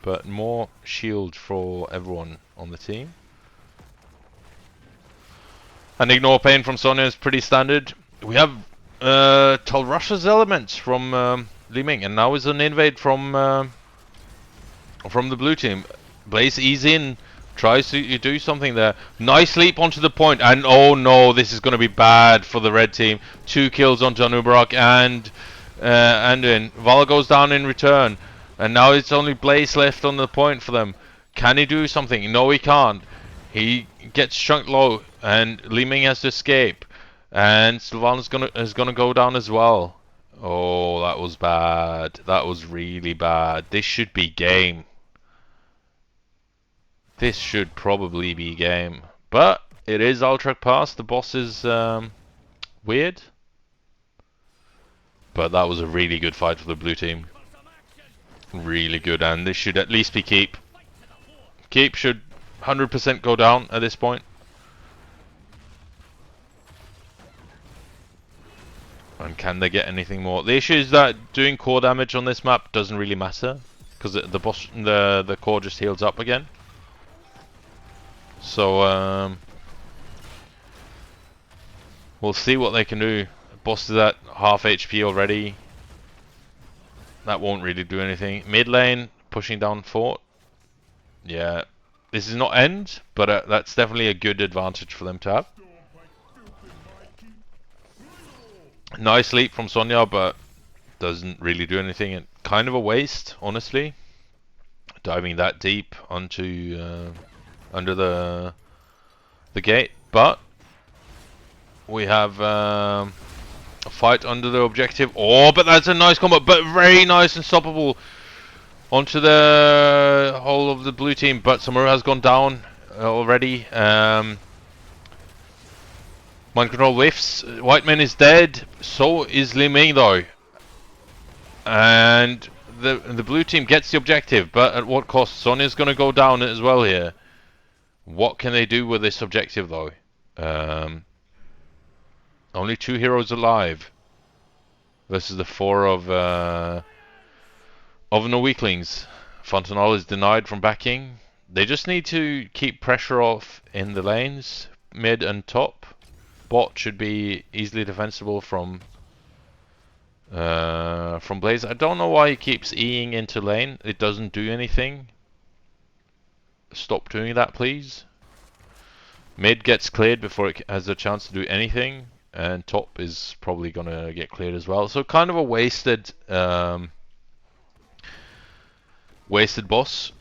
But more shield for everyone on the team. And Ignore Pain from Sonya is pretty standard. We have Talrusha's Elements from Li Ming, and now is an invade from the blue team. Blaze ease in, tries to do something there. Nice leap onto the point, and oh no, this is going to be bad for the red team. 2 kills on John Ubarak and in. Vala goes down in return, and now it's only Blaze left on the point for them. Can he do something? No, he can't. He gets chunked low, and Li Ming has to escape, and Sylvanas is gonna go down as well. Oh, that was bad. That was really bad. This should be game. This should probably be game, but it is Ultra Pass. The boss is weird, but that was a really good fight for the blue team. Really good, and this should at least be keep. Keep should 100% go down at this point. And can they get anything more? The issue is that doing core damage on this map doesn't really matter, because the core just heals up again. So we'll see what they can do. Boss is at half HP already. That won't really do anything. Mid lane pushing down fort. Yeah, this is not end, but that's definitely a good advantage for them to have. Nice leap from Sonya, but doesn't really do anything. And kind of a waste, honestly. Diving that deep onto under the gate, but we have a fight under the objective. Oh, but that's a nice combo, but very nice and stoppable onto the whole of the blue team. But Samura has gone down already. Mind control whiffs. Whiteman is dead. So is Li Ming though. And the blue team gets the objective, but at what cost? Sonya's going to go down as well here. What can they do with this objective though? Only 2 heroes alive versus the 4 of Norweaklings. Fontanal is denied from backing. They just need to keep pressure off in the lanes, mid and top. Bot should be easily defensible from Blaze. I don't know why he keeps Eing into lane. It doesn't do anything. Stop doing that, please. Mid gets cleared before it has a chance to do anything, and top is probably gonna get cleared as well. So kind of a wasted boss,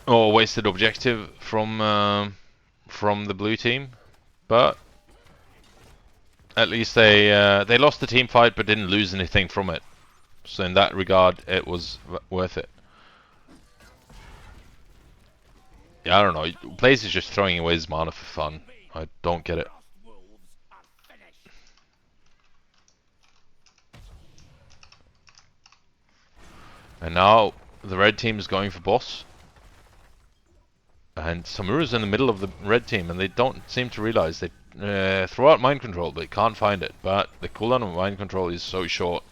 or wasted objective from the blue team, but at least they lost the team fight but didn't lose anything from it. So in that regard, it was worth it. Yeah, I don't know. Blaze is just throwing away his mana for fun. I don't get it. And now the red team is going for boss. And Samura's in the middle of the red team, and they don't seem to realize they throw out mind control, but they can't find it. But the cooldown of mind control is so short.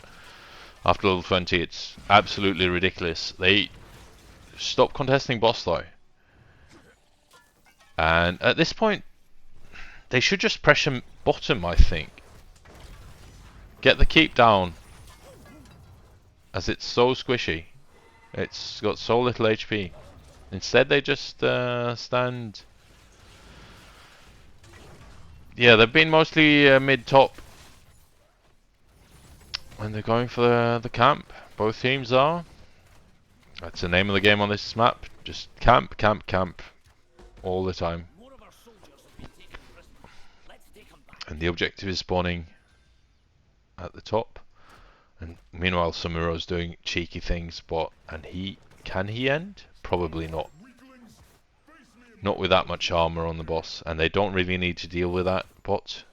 After level 20, it's absolutely ridiculous. They stop contesting boss though. And at this point, they should just pressure bottom, I think. Get the keep down, as it's so squishy. It's got so little HP. Instead, they just stand. Yeah, they've been mostly mid-top. And they're going for the camp. Both teams are. That's the name of the game on this map. Just camp, camp, camp all the time. And the objective is spawning at the top. And meanwhile, Samuro's doing cheeky things, and can he end? Probably not. Not with that much armor on the boss, and they don't really need to deal with that bot.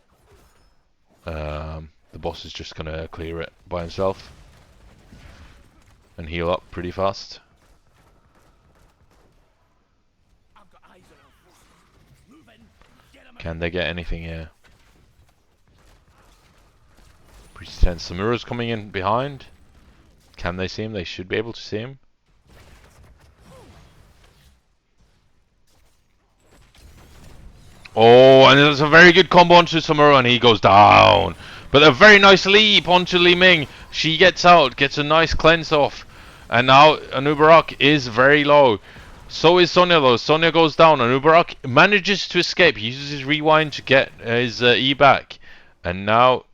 The boss is just gonna clear it by himself and heal up pretty fast. Can they get anything here? Pretty tense. Samura's coming in behind. Can they see him? They should be able to see him. Oh, and there's a very good combo onto Samura, and he goes down. But a very nice leap onto Li Ming. She gets out, gets a nice cleanse off. And now Anubarak is very low. So is Sonya though. Sonya goes down. Anubarak manages to escape. He uses his rewind to get his E back. And now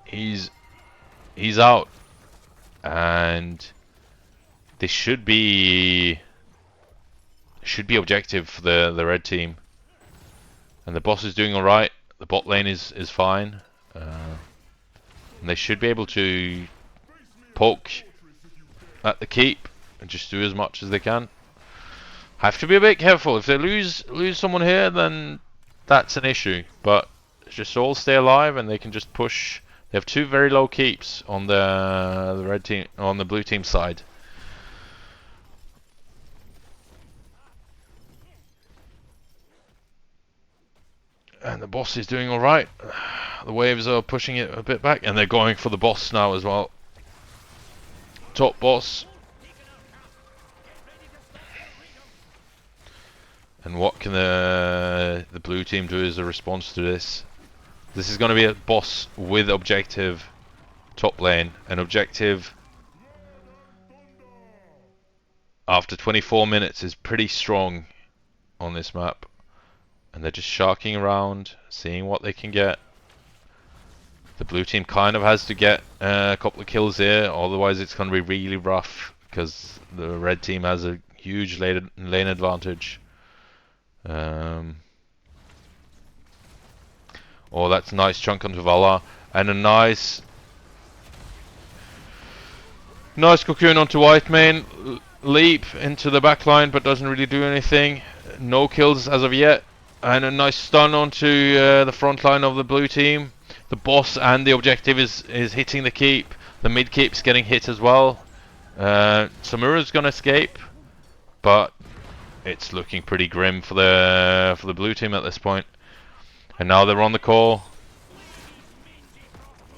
he's out. And this should be objective for the red team. And the boss is doing alright. The bot lane is fine. And they should be able to poke at the keep and just do as much as they can. Have to be a bit careful. If they lose someone here, then that's an issue. But just all stay alive and they can just push. They have two very low keeps on the red team, on the blue team side. And the boss is doing alright. The waves are pushing it a bit back, and they're going for the boss now as well. Top boss. And what can the blue team do as a response to this? This is going to be a boss with objective top lane. An objective after 24 minutes is pretty strong on this map. And they're just sharking around, seeing what they can get. The blue team kind of has to get a couple of kills here, otherwise it's going to be really rough because the red team has a huge lane advantage. Oh, that's a nice chunk onto Vala, and a nice cocoon onto Whitemane. Leap into the backline, but doesn't really do anything. No kills as of yet. And a nice stun onto the front line of the blue team. The boss and the objective is hitting the keep. The mid keep's getting hit as well. Samura's gonna escape, but it's looking pretty grim for the blue team at this point. And now they're on the call.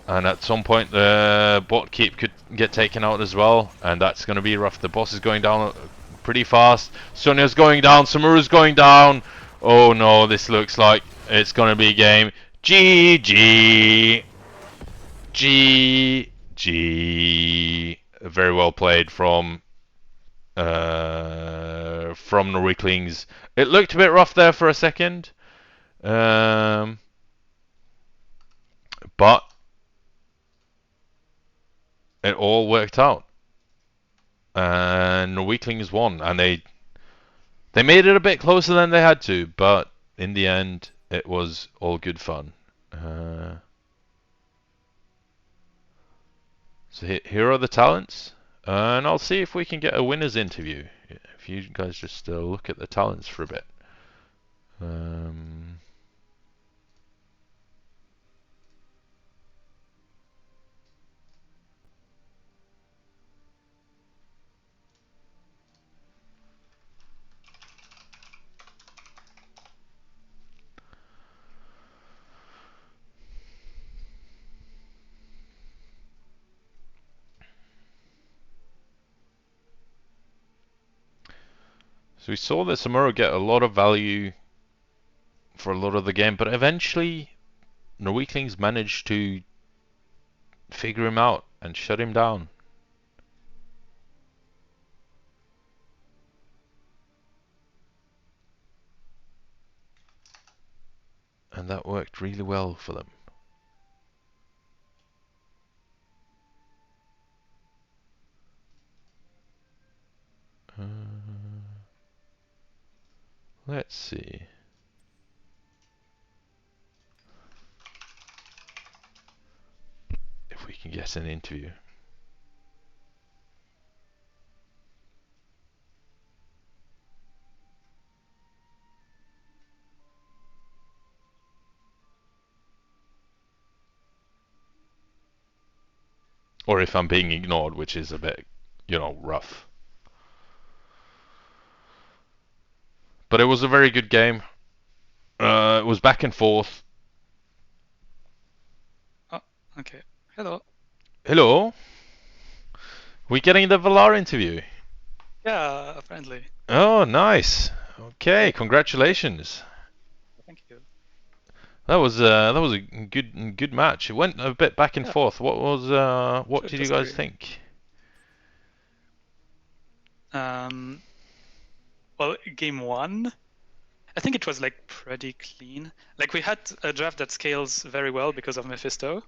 And at some point the bot keep could get taken out as well, and that's going to be rough. The boss is going down pretty fast. Sonya's going down. Samura's going down. Oh no, this looks like it's going to be a game. GG. GG. Very well played from Norweaklings. It looked a bit rough there for a second. But it all worked out. And Norweaklings won, and they made it a bit closer than they had to, but in the end, it was all good fun. So here are the talents, and I'll see if we can get a winner's interview. If you guys just look at the talents for a bit. So we saw that Samuro get a lot of value for a lot of the game, but eventually Norweaklings managed to figure him out and shut him down. And that worked really well for them. Let's see. If we can get an interview. Or if I'm being ignored, which is a bit, rough. But it was a very good game. It was back and forth. Oh, okay. Hello. Hello? We getting the Valar interview? Yeah, apparently. Oh, nice. Okay, Yeah, congratulations. thank you. That was a good match. It went a bit back and Yeah, forth. What it did you was guys scary. think? Um, well, game one, I think it was like pretty clean. Like we had a draft that scales very well because of Mephisto,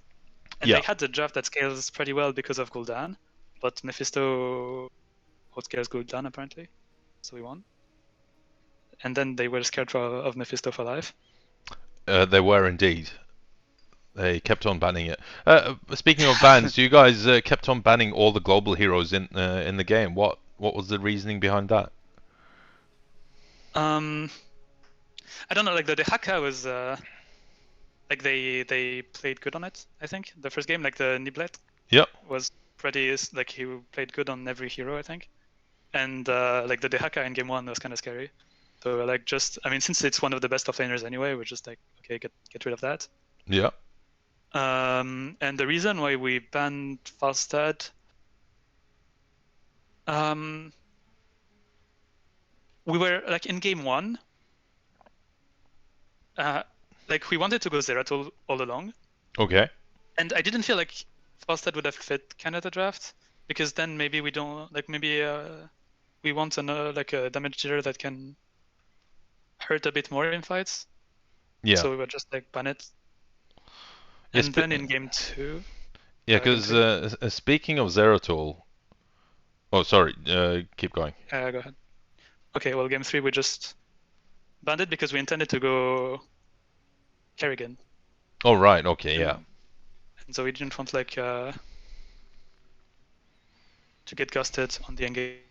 and Yeah, they had a draft that scales pretty well because of Gul'dan, but Mephisto outscales Gul'dan apparently, so we won. And then they were scared of Mephisto for life. they were indeed. They kept on banning it. Speaking of bans, you guys kept on banning all the global heroes in the game. What was the reasoning behind that? um, I don't know. Like the Dehaka was like they played good on it. I think the first game, like the Niblet, Yep. was pretty like he played good on every hero, I think. And like the Dehaka in game one was kind of scary. So like just I mean since it's one of the best offlaners anyway, we're just like okay get rid of that. Yep. And the reason why we banned Falstad, um, we were like in game one, uh, like we wanted to go Zeratul all along, Okay. and I didn't feel like Falstad would have fit kind of the draft because then maybe we don't like maybe we want like a damage dealer that can hurt a bit more in fights. Yeah. So we were just like ban it. Yes. And then in game two, Yeah. game Because three, speaking of Zeratul, oh sorry. Keep going. go ahead. Okay, well, game three we just banned it because we intended to go Kerrigan, Oh right. Okay. Yeah. and so we didn't want like to get ghosted on the engage.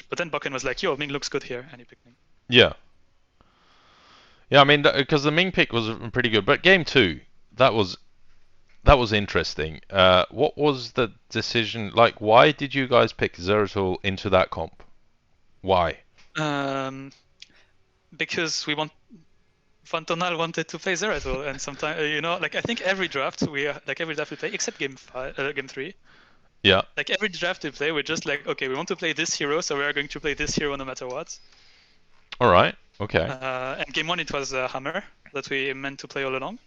But then Bucken was like, "Yo, Ming looks good here," and he picked Ming. Yeah. Yeah. I mean, because the Ming pick was pretty good, but game two, that was that was interesting. What was the decision? Like, why did you guys pick Zeratul into that comp? Why? Um, because we want Fantonal wanted to play Zeratul, and sometimes like I think every draft like every draft we play except game three. Yeah. Like every draft we play, we're just like, okay, we want to play this hero, so we are going to play this hero no matter what. All right. Okay. And game one, it was Hammer that we meant to play all along.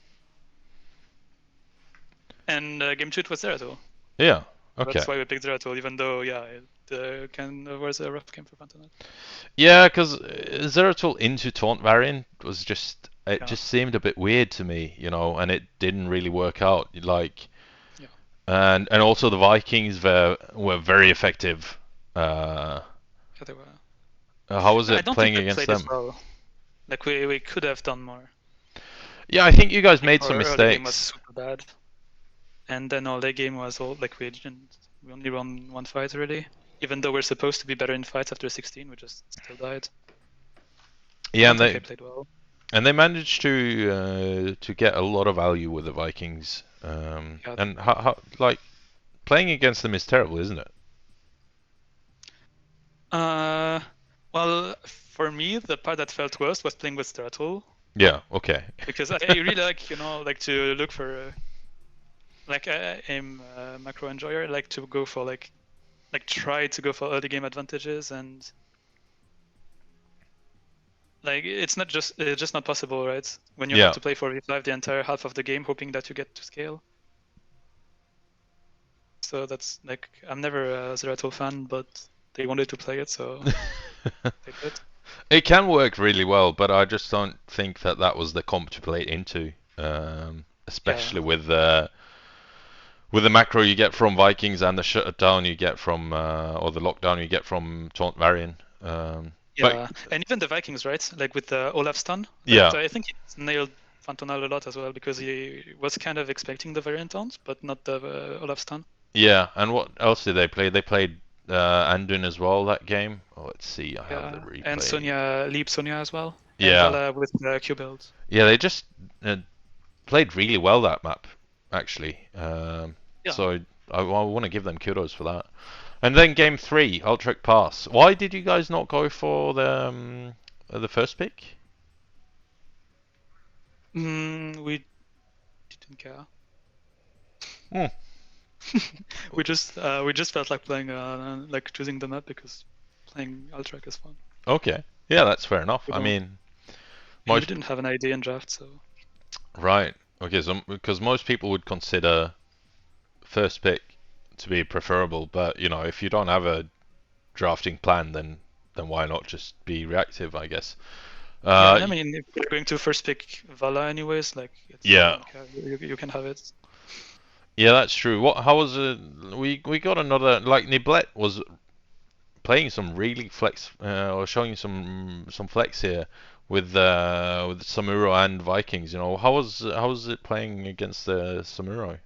And game two, it was Zeratul. Yeah. Okay. That's why we picked Zeratul, even though, yeah, it was a rough game for Pantanal. Yeah, because Zeratul into Taunt variant was just it Yeah, just seemed a bit weird to me, and it didn't really work out. Like, yeah. and also the Vikings were very effective. Uh, Yeah, they were. how was I it don't think playing we against played as them? well. Like we could have done more. Yeah, I think you guys Like made some our early game was mistakes. super bad, and then all day game was all like we only won one fight really. Even though we're supposed to be better in fights after 16, we just still died. I Yeah, don't think I played well. and they managed to get a lot of value with the Vikings. Yeah. And how like playing against them is terrible, isn't it? Uh, well, for me, the part that felt worst was playing with Stratul Yeah. Okay. because I really like, like to look for like I'm a macro enjoyer, like to go for like try to go for early game advantages and like it's just not possible, right? When you have Yeah. to play for V5 the entire half of the game, hoping that you get to scale. So that's like I'm never a Zeratul fan, but they wanted to play it, so they did. It can work really well, but I just don't think that was the comp to play it into, Yeah, especially with the macro you get from Vikings and the shutdown you get from or the lockdown you get from Taunt Varian. But Yeah, and even the Vikings, right? Like with the Olaf stun, that yeah, I think it's nailed Fantonal a lot as well because he was kind of expecting the variant taunt, but not the Olaf stun. yeah. And what else did they play? They played Anduin as well that game. Oh, let's see. I have the Yeah, and replay. Sonya, Leap Sonya as well, and Yeah, Vala with the Q build. yeah. They just uh, played really well that map, actually. Yeah. So I want to give them kudos for that. And then game three, Ultric Pass. Why did you guys not go for the first pick? We didn't care. Hmm. We just felt like playing like choosing the map because playing Alterac is fun. Okay. Yeah, that's fair enough. We I don't mean, and we most didn't have an idea in draft, so right. Okay, so because most people would consider first pick to be preferable, but you know, if you don't have a drafting plan, then why not just be reactive, I guess. yeah. Uh, And I mean, if we're going to first pick Vala anyways, like we yeah, don't care. You can have it. yeah, that's true. How was it? We got another like Niblet was playing some really flex or showing some flex here with Samuro and Vikings. You know, how was it playing against the Samuro?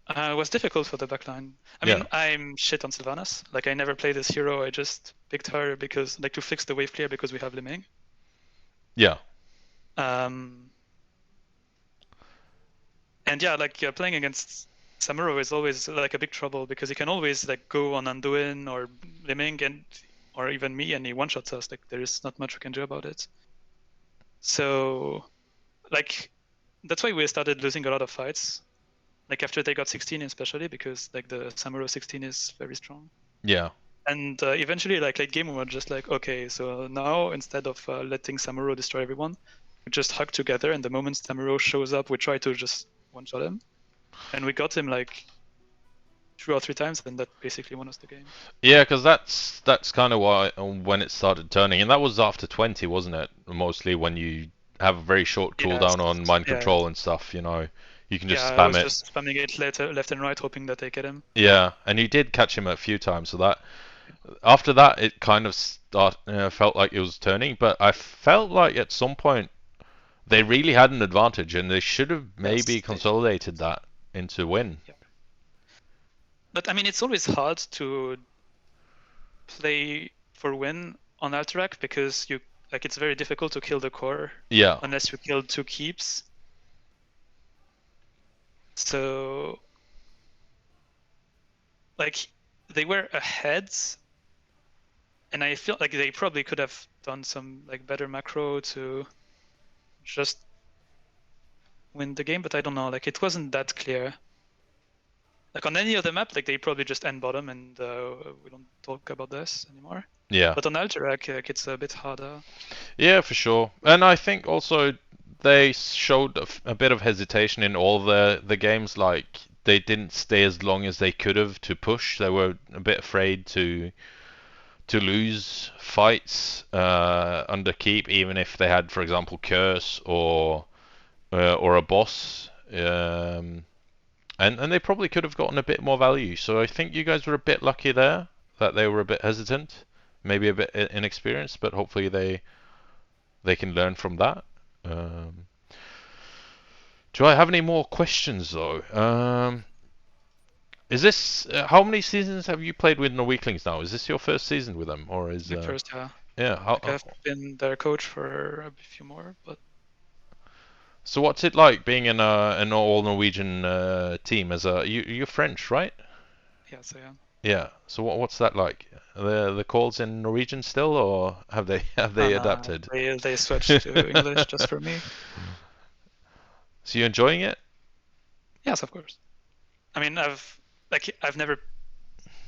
It was difficult for the backline. I Yeah, mean, I'm shit on Sylvanas. Like I never play this hero. I just picked her because like to fix the wave clear because we have Liming. yeah, Um, and yeah, like playing against Samuro is always like a big trouble because he can always like go on Anduin or Liming and or even me and he one shots us. Like there is not much we can do about it. So like that's why we started losing a lot of fights. Like after they got 16 especially because like the Samuro 16 is very strong. yeah. And eventually like late game we were just like okay, so now instead of letting Samuro destroy everyone, we just hug together and the moment Samuro shows up we try to just one shot him. And we got him like 2 or 3 times, and that basically won us the game. Yeah, because that's kind of why when it started turning, and that was after 20, wasn't it? Mostly when you have a very short Yes, cooldown on mind yeah, control and stuff, you know, you can just yeah. I spam was it. just spamming it left and right, hoping that they get him. Yeah, and you did catch him a few times, so that after that it kind of felt like it was turning, but I felt like at some point they really had an advantage, and they should have maybe Yes, they. consolidated that into win. Yeah. But I mean, it's always hard to play for win on Alterac because you like it's very difficult to kill the core Yeah, unless you kill 2 keeps. So like they were ahead, and I feel like they probably could have done some like better macro to just win the game, but I don't know. Like it wasn't that clear. Like on any other map, like they probably just end bottom and we don't talk about this anymore. yeah. But on Alterac, like, it's a bit harder. Yeah, for sure. And I think also they showed a bit of hesitation in all the games. Like they didn't stay as long as they could have to push. They were a bit afraid to lose fights under keep, even if they had, for example, curse or a boss. And they probably could have gotten a bit more value. So I think you guys were a bit lucky there that they were a bit hesitant, maybe a bit inexperienced, but hopefully they can learn from that. Um, do I have any more questions though? Is this how many seasons have you played with Norweaklings now? Is this your first season with them, or is My first, yeah. yeah? How, Like I've been their coach for a few more, but so what's it like being in an all Norwegian team? As you're French, right? yes, I am. Yeah. So what's that like? Are the calls in Norwegian still, or have they have they adapted? They switched to English just for me. So you enjoying it? Yes, of course. I mean, I've never.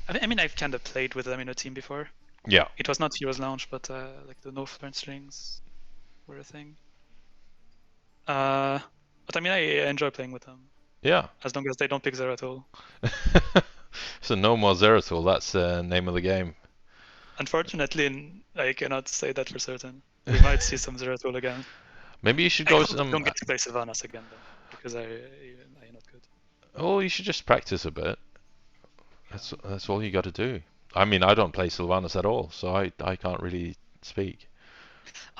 I mean, I've kind of played with them in a team before. Yeah. It was not Heroes Launch, but like the no fluent strings were a thing. Uh, but I mean, I enjoy playing with them Yeah. as long as they don't pick Zeratul. So no more Zeratul. That's the name of the game. Unfortunately, I cannot say that for certain. We might see some Zeratul again. Maybe you should I go hope we some. don't get to play Sylvanas again though, because I not good. Oh, you should just practice a bit. Yeah. That's all you got to do. I mean, I don't play Sylvanas at all, so I can't really speak.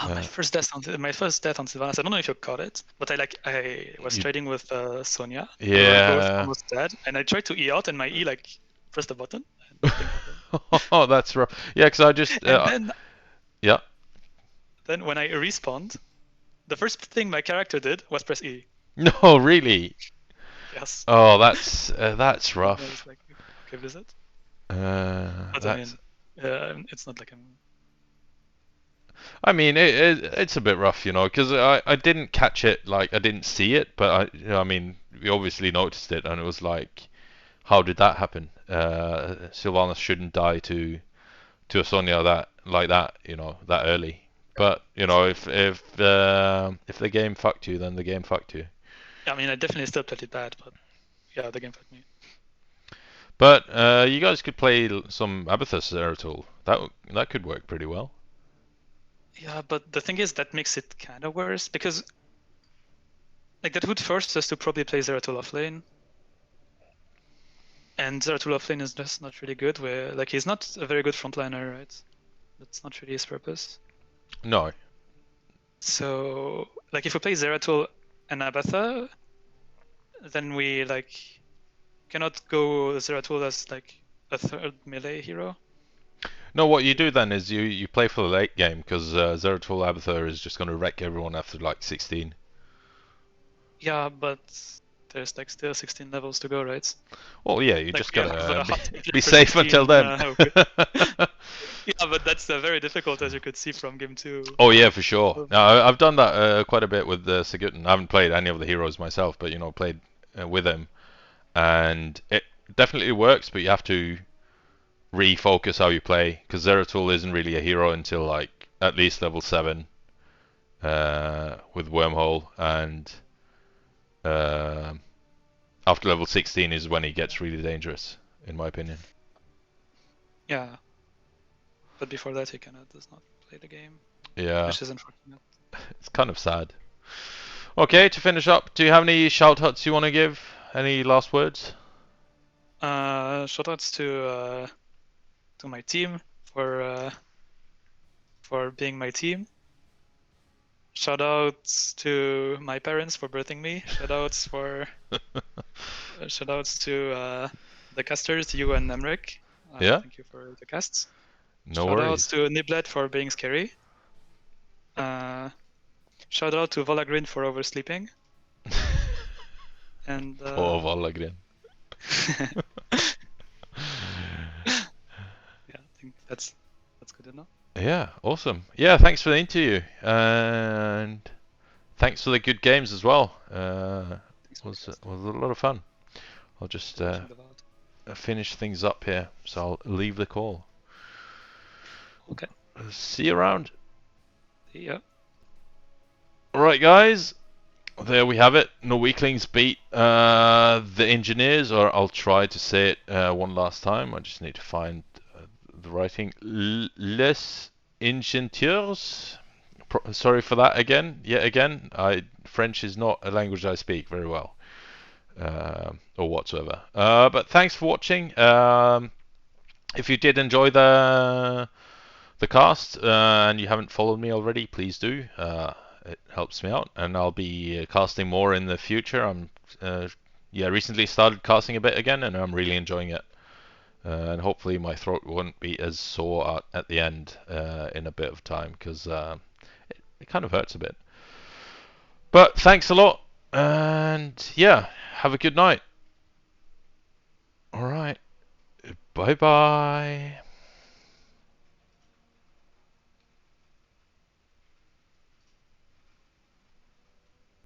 My first death on Sylvanas. I don't know if you caught it, but I was You, trading with Sonia, and we were both yeah. almost dead. And I tried to E out, and my E like pressed the button, and nothing happened. Oh, that's rough. Yeah, because I just And then yeah. then when I respawned, the first thing my character did was press E. No, really. Yes. Oh, that's And I was rough. like, okay, visit. But I That's. mean, it's not like I'm. I mean, it's a bit rough, because I didn't catch it, like I didn't see it, but I mean, we obviously noticed it, and it was like, how did that happen? Sylvanas shouldn't die to a Sonya that like that, that early. But if the game fucked you, then the game fucked you. Yeah, I mean, I definitely still played it bad, but yeah, the game fucked me. But you guys could play some Abathus Zeratul. That could work pretty well. Yeah, but the thing is that makes it kind of worse because like that would force us to probably play Zeratul offlane, and Zeratul offlane is just not really good. Where like he's not a very good frontliner, right? That's not really his purpose. No. So like if we play Zeratul and Abatha, then we like cannot go Zeratul as like a third melee hero. No, what you do then is you play for the late game because Zeratul Abathur is just going to wreck everyone after like 16. Yeah, but there's like still 16 levels to go, right? Well, yeah, you Like just we have gotta a hot be for safe until 16. then. Yeah, but that's very difficult, as you could see from game 2. Oh yeah, for sure. So, Now I've done that quite a bit with Sigurdsson. I haven't played any of the heroes myself, but played with him, and it definitely works. But you have to refocus how you play because Zeratul isn't really a hero until like at least level 7 with Wormhole, and uh, after level 16 is when he gets really dangerous, in my opinion. yeah, but before that, he kind of does not play the game, Yeah, which is unfortunate. it's kind of sad. Okay, to finish up, do you have any shout outs you want to give? Any last words? Shoutouts to my team for being my team. Shoutouts to my parents for birthing me. Shoutouts to the casters, you and Nemric. Yeah, Thank you for the casts. no Shoutouts worries. to Niblet for being scary. Uh, Shout out to Volagrin for oversleeping. And Poor Valagrin. yeah, I think that's good enough. Yeah, awesome. Yeah, thanks for the interview, and thanks for the good games as well. Thanks for the Was cast. was a lot of fun. I'll just Thinking about. finish things up here, so I'll leave the call. Okay. See you around. Yeah. Alright, guys. There we have it. Norweaklings beat the Engineers, or I'll try to say it one last time. I just need to find the writing. Les Ingenieurs. Sorry for that again. Yet again, French is not a language I speak very well, or whatsoever. But thanks for watching. If you did enjoy the cast and you haven't followed me already, please do. It helps me out, and I'll be casting more in the future. I'm recently started casting a bit again, and I'm really enjoying it. And hopefully my throat won't be as sore at the end in a bit of time, because it kind of hurts a bit. But thanks a lot, and yeah, have a good night. All right, bye bye.